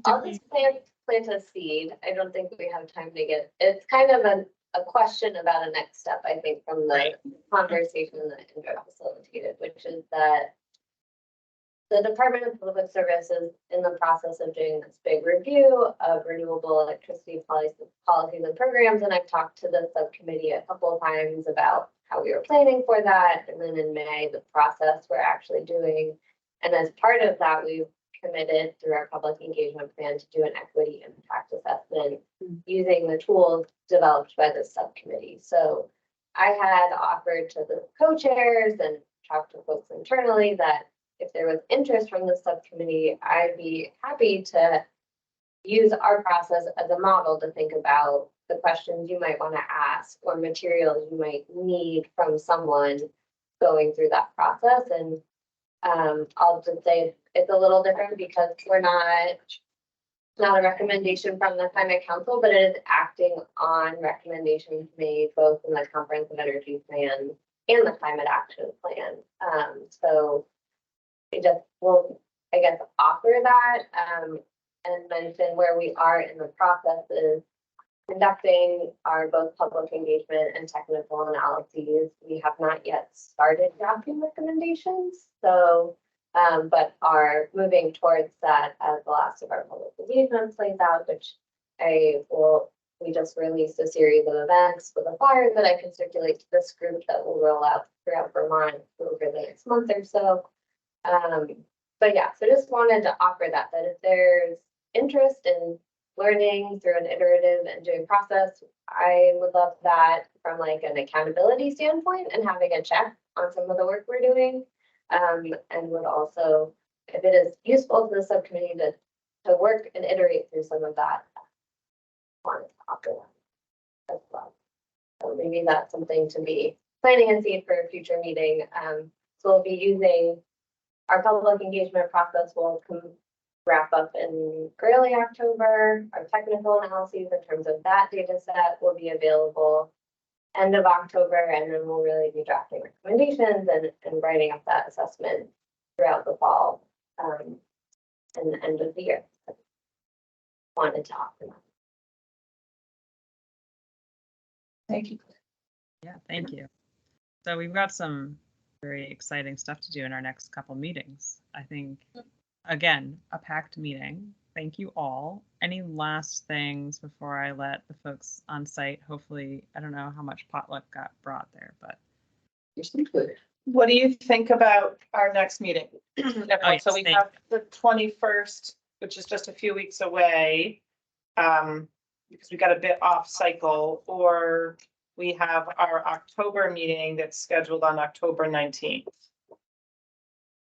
I'll just plant a seed. I don't think we have time to get, it's kind of a question about a next step, I think, from the conversation that Indra facilitated, which is that the Department of Public Service is in the process of doing this big review of renewable electricity policies and programs. And I've talked to the subcommittee a couple of times about how we were planning for that. And then in May, the process we're actually doing. And as part of that, we've committed through our public engagement plan to do an equity impact assessment using the tools developed by the subcommittee. So I had offered to the co-chairs and talked to folks internally that if there was interest from the subcommittee, I'd be happy to use our process as a model to think about the questions you might want to ask or materials you might need from someone going through that process. And I'll just say it's a little different because we're not a recommendation from the Climate Council, but it is acting on recommendations made both in the Comprehensive Energy Plan and the Climate Action Plan. So we just will, I guess, offer that and mention where we are in the process is conducting our both public engagement and technical analyses. We have not yet started drafting recommendations, so but are moving towards that as the last of our public engagement plays out, which we just released a series of events with a flyer that I can circulate to this group that will roll out throughout Vermont over the next month or so. But yeah, so just wanted to offer that if there's interest in learning through an iterative and doing process, I would love that from like an accountability standpoint and having a check on some of the work we're doing. And would also, if it is useful to the subcommittee to work and iterate through some of that, wanted to offer that as well. So maybe that's something to be planting and seed for a future meeting. So we'll be using our public engagement process will wrap up in early October. Our technical analyses in terms of that data set will be available end of October, and then we'll really be drafting recommendations and writing up that assessment throughout the fall and the end of the year. Wanted to offer that. Thank you. Yeah, thank you. So we've got some very exciting stuff to do in our next couple meetings. I think, again, a packed meeting. Thank you all. Any last things before I let the folks on site, hopefully, I don't know how much potluck got brought there, but Here's some food. What do you think about our next meeting? Everyone? yes, So we thank have the 21st, which is just a few weeks away. Because we got a bit off cycle, or we have our October meeting that's scheduled on October 19th.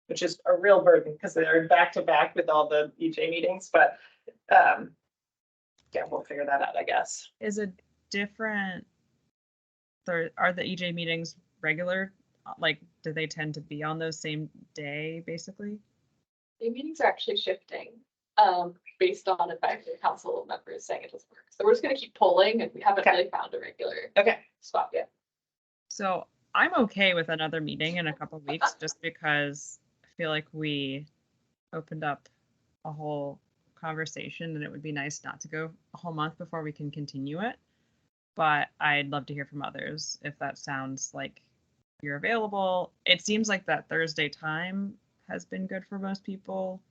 Which is a real burden because they're back to back with all the EJ meetings, but yeah, we'll figure that out, I guess. Is it different? Are the EJ meetings regular? Like, do they tend to be on those same day, basically? The meetings are actually shifting, based on if I have council members saying it doesn't work. So we're just gonna keep polling, and we haven't really found a regular spot yet. So I'm okay with another meeting in a couple weeks, just because I feel like we opened up a whole conversation, and it would be nice not to go a whole month before we can continue it. But I'd love to hear from others if that sounds like you're available. It seems like that Thursday time has been good for most people.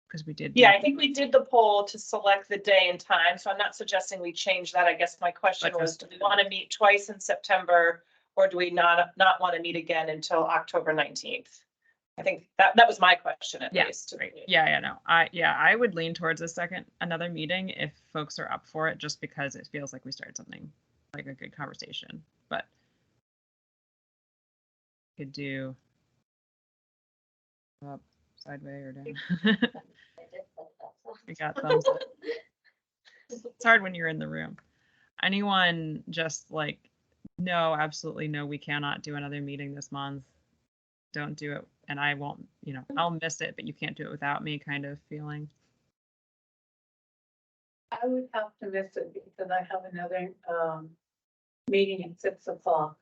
Because we did. Yeah, I think we did the poll to select the day and time, so I'm not suggesting we change that. I guess my question was, do we want to meet twice in September, or do we not want to meet again until October 19th? I think that was my question at least. Right. Yeah, no. I would lean towards another meeting if folks are up for it, just because it feels like we started something like a good conversation. But could do up, sideways, or down. We got thumbs up. It's hard when you're in the room. Anyone just like, no, absolutely no, we cannot do another meeting this month. Don't do it. And I won't, I'll miss it, but you can't do it without me kind of feeling. I would have to miss it because I have another meeting at 6 o'clock.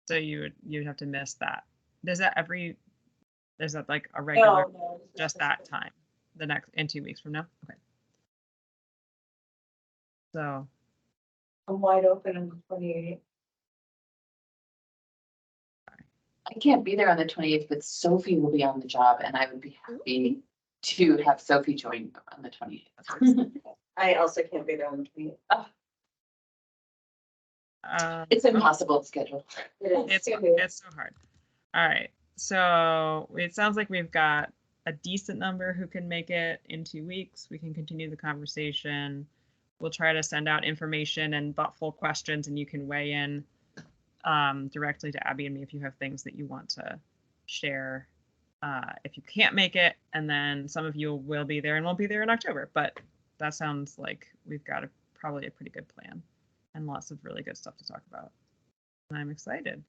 So you'd have to miss that. Is that like a regular, No, just that time, in 2 weeks from now? Okay. So. I'm wide open on the 28th. I can't be there on the 28th, but Sophie will be on the job, and I would be happy to have Sophie join on the 28th. I also can't be there on the 28th. It's impossible to schedule. It's so hard. All right. So it sounds like we've got a decent number who can make it in 2 weeks. We can continue the conversation. We'll try to send out information and thoughtful questions, and you can weigh in directly to Abby and me if you have things that you want to share. If you can't make it, and then some of you will be there and won't be there in October, but that sounds like we've got probably a pretty good plan and lots of really good stuff to talk about. And I'm excited.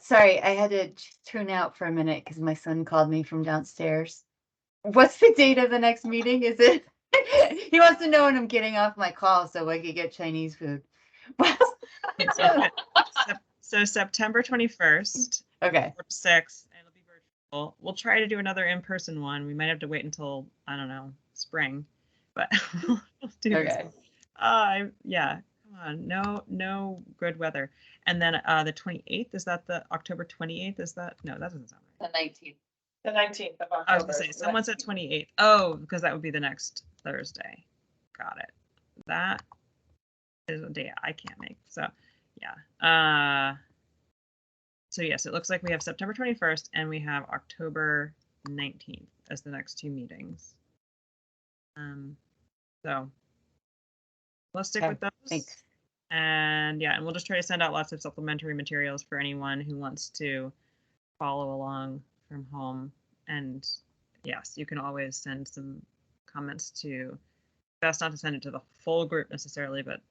Sorry, I had to tune out for a minute because my son called me from downstairs. What's the date of the next meeting? Is it? He wants to know when I'm getting off my call so I could get Chinese food. So September 21st. Okay. 6, and it'll be virtual. We'll try to do another in-person one. We might have to wait until, I don't know, spring, but we'll do okay. Yeah, come on, no good weather. And then the 28th, is that the October 28th? Is that, no, that doesn't sound right. The 19th. The 19th of October. I was gonna say, someone said 28th. Oh, because that would be the next Thursday. Got it. That is a day I can't make. So yeah. So yes, it looks like we have September 21st and we have October 19th as the next 2 meetings. So let's stick with those. Thanks. And yeah, and we'll just try to send out lots of supplementary materials for anyone who wants to follow along from home. And yes, you can always send some comments to, best not to send it to the full group necessarily, but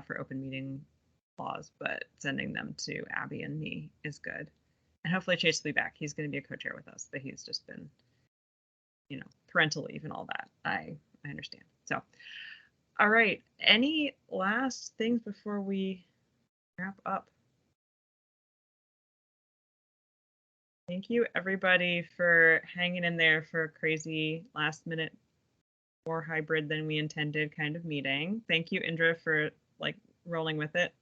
for open meeting laws, but sending them to Abby and me is good. And hopefully Chase will be back. He's going to be a co-chair with us, but he's just been, parental leave and all that. I understand. So, all right. Any last things before we wrap up? Thank you, everybody, for hanging in there for a crazy last minute, more hybrid than we intended kind of meeting. Thank you, Indra, for rolling with it,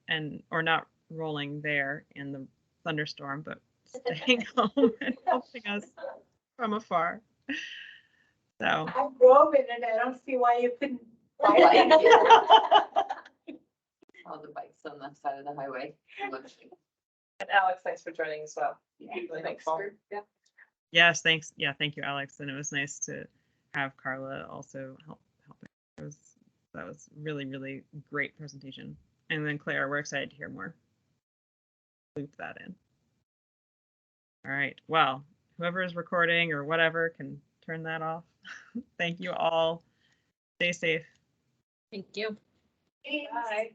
or not rolling there in the thunderstorm, but staying home and helping us from afar. So I drove in and I don't see why you couldn't. All the bikes on the side of the highway. And Alex, thanks for joining as well. Really Thanks helpful. yeah. Yes, thanks. Yeah, thank you, Alex. And it was nice to have Carla also help. That was really, really great presentation. And then Claire, we're excited to hear more. Loop that in. All right. Well, whoever is recording or whatever can turn that off. Thank you all. Stay safe. Thank you. Bye.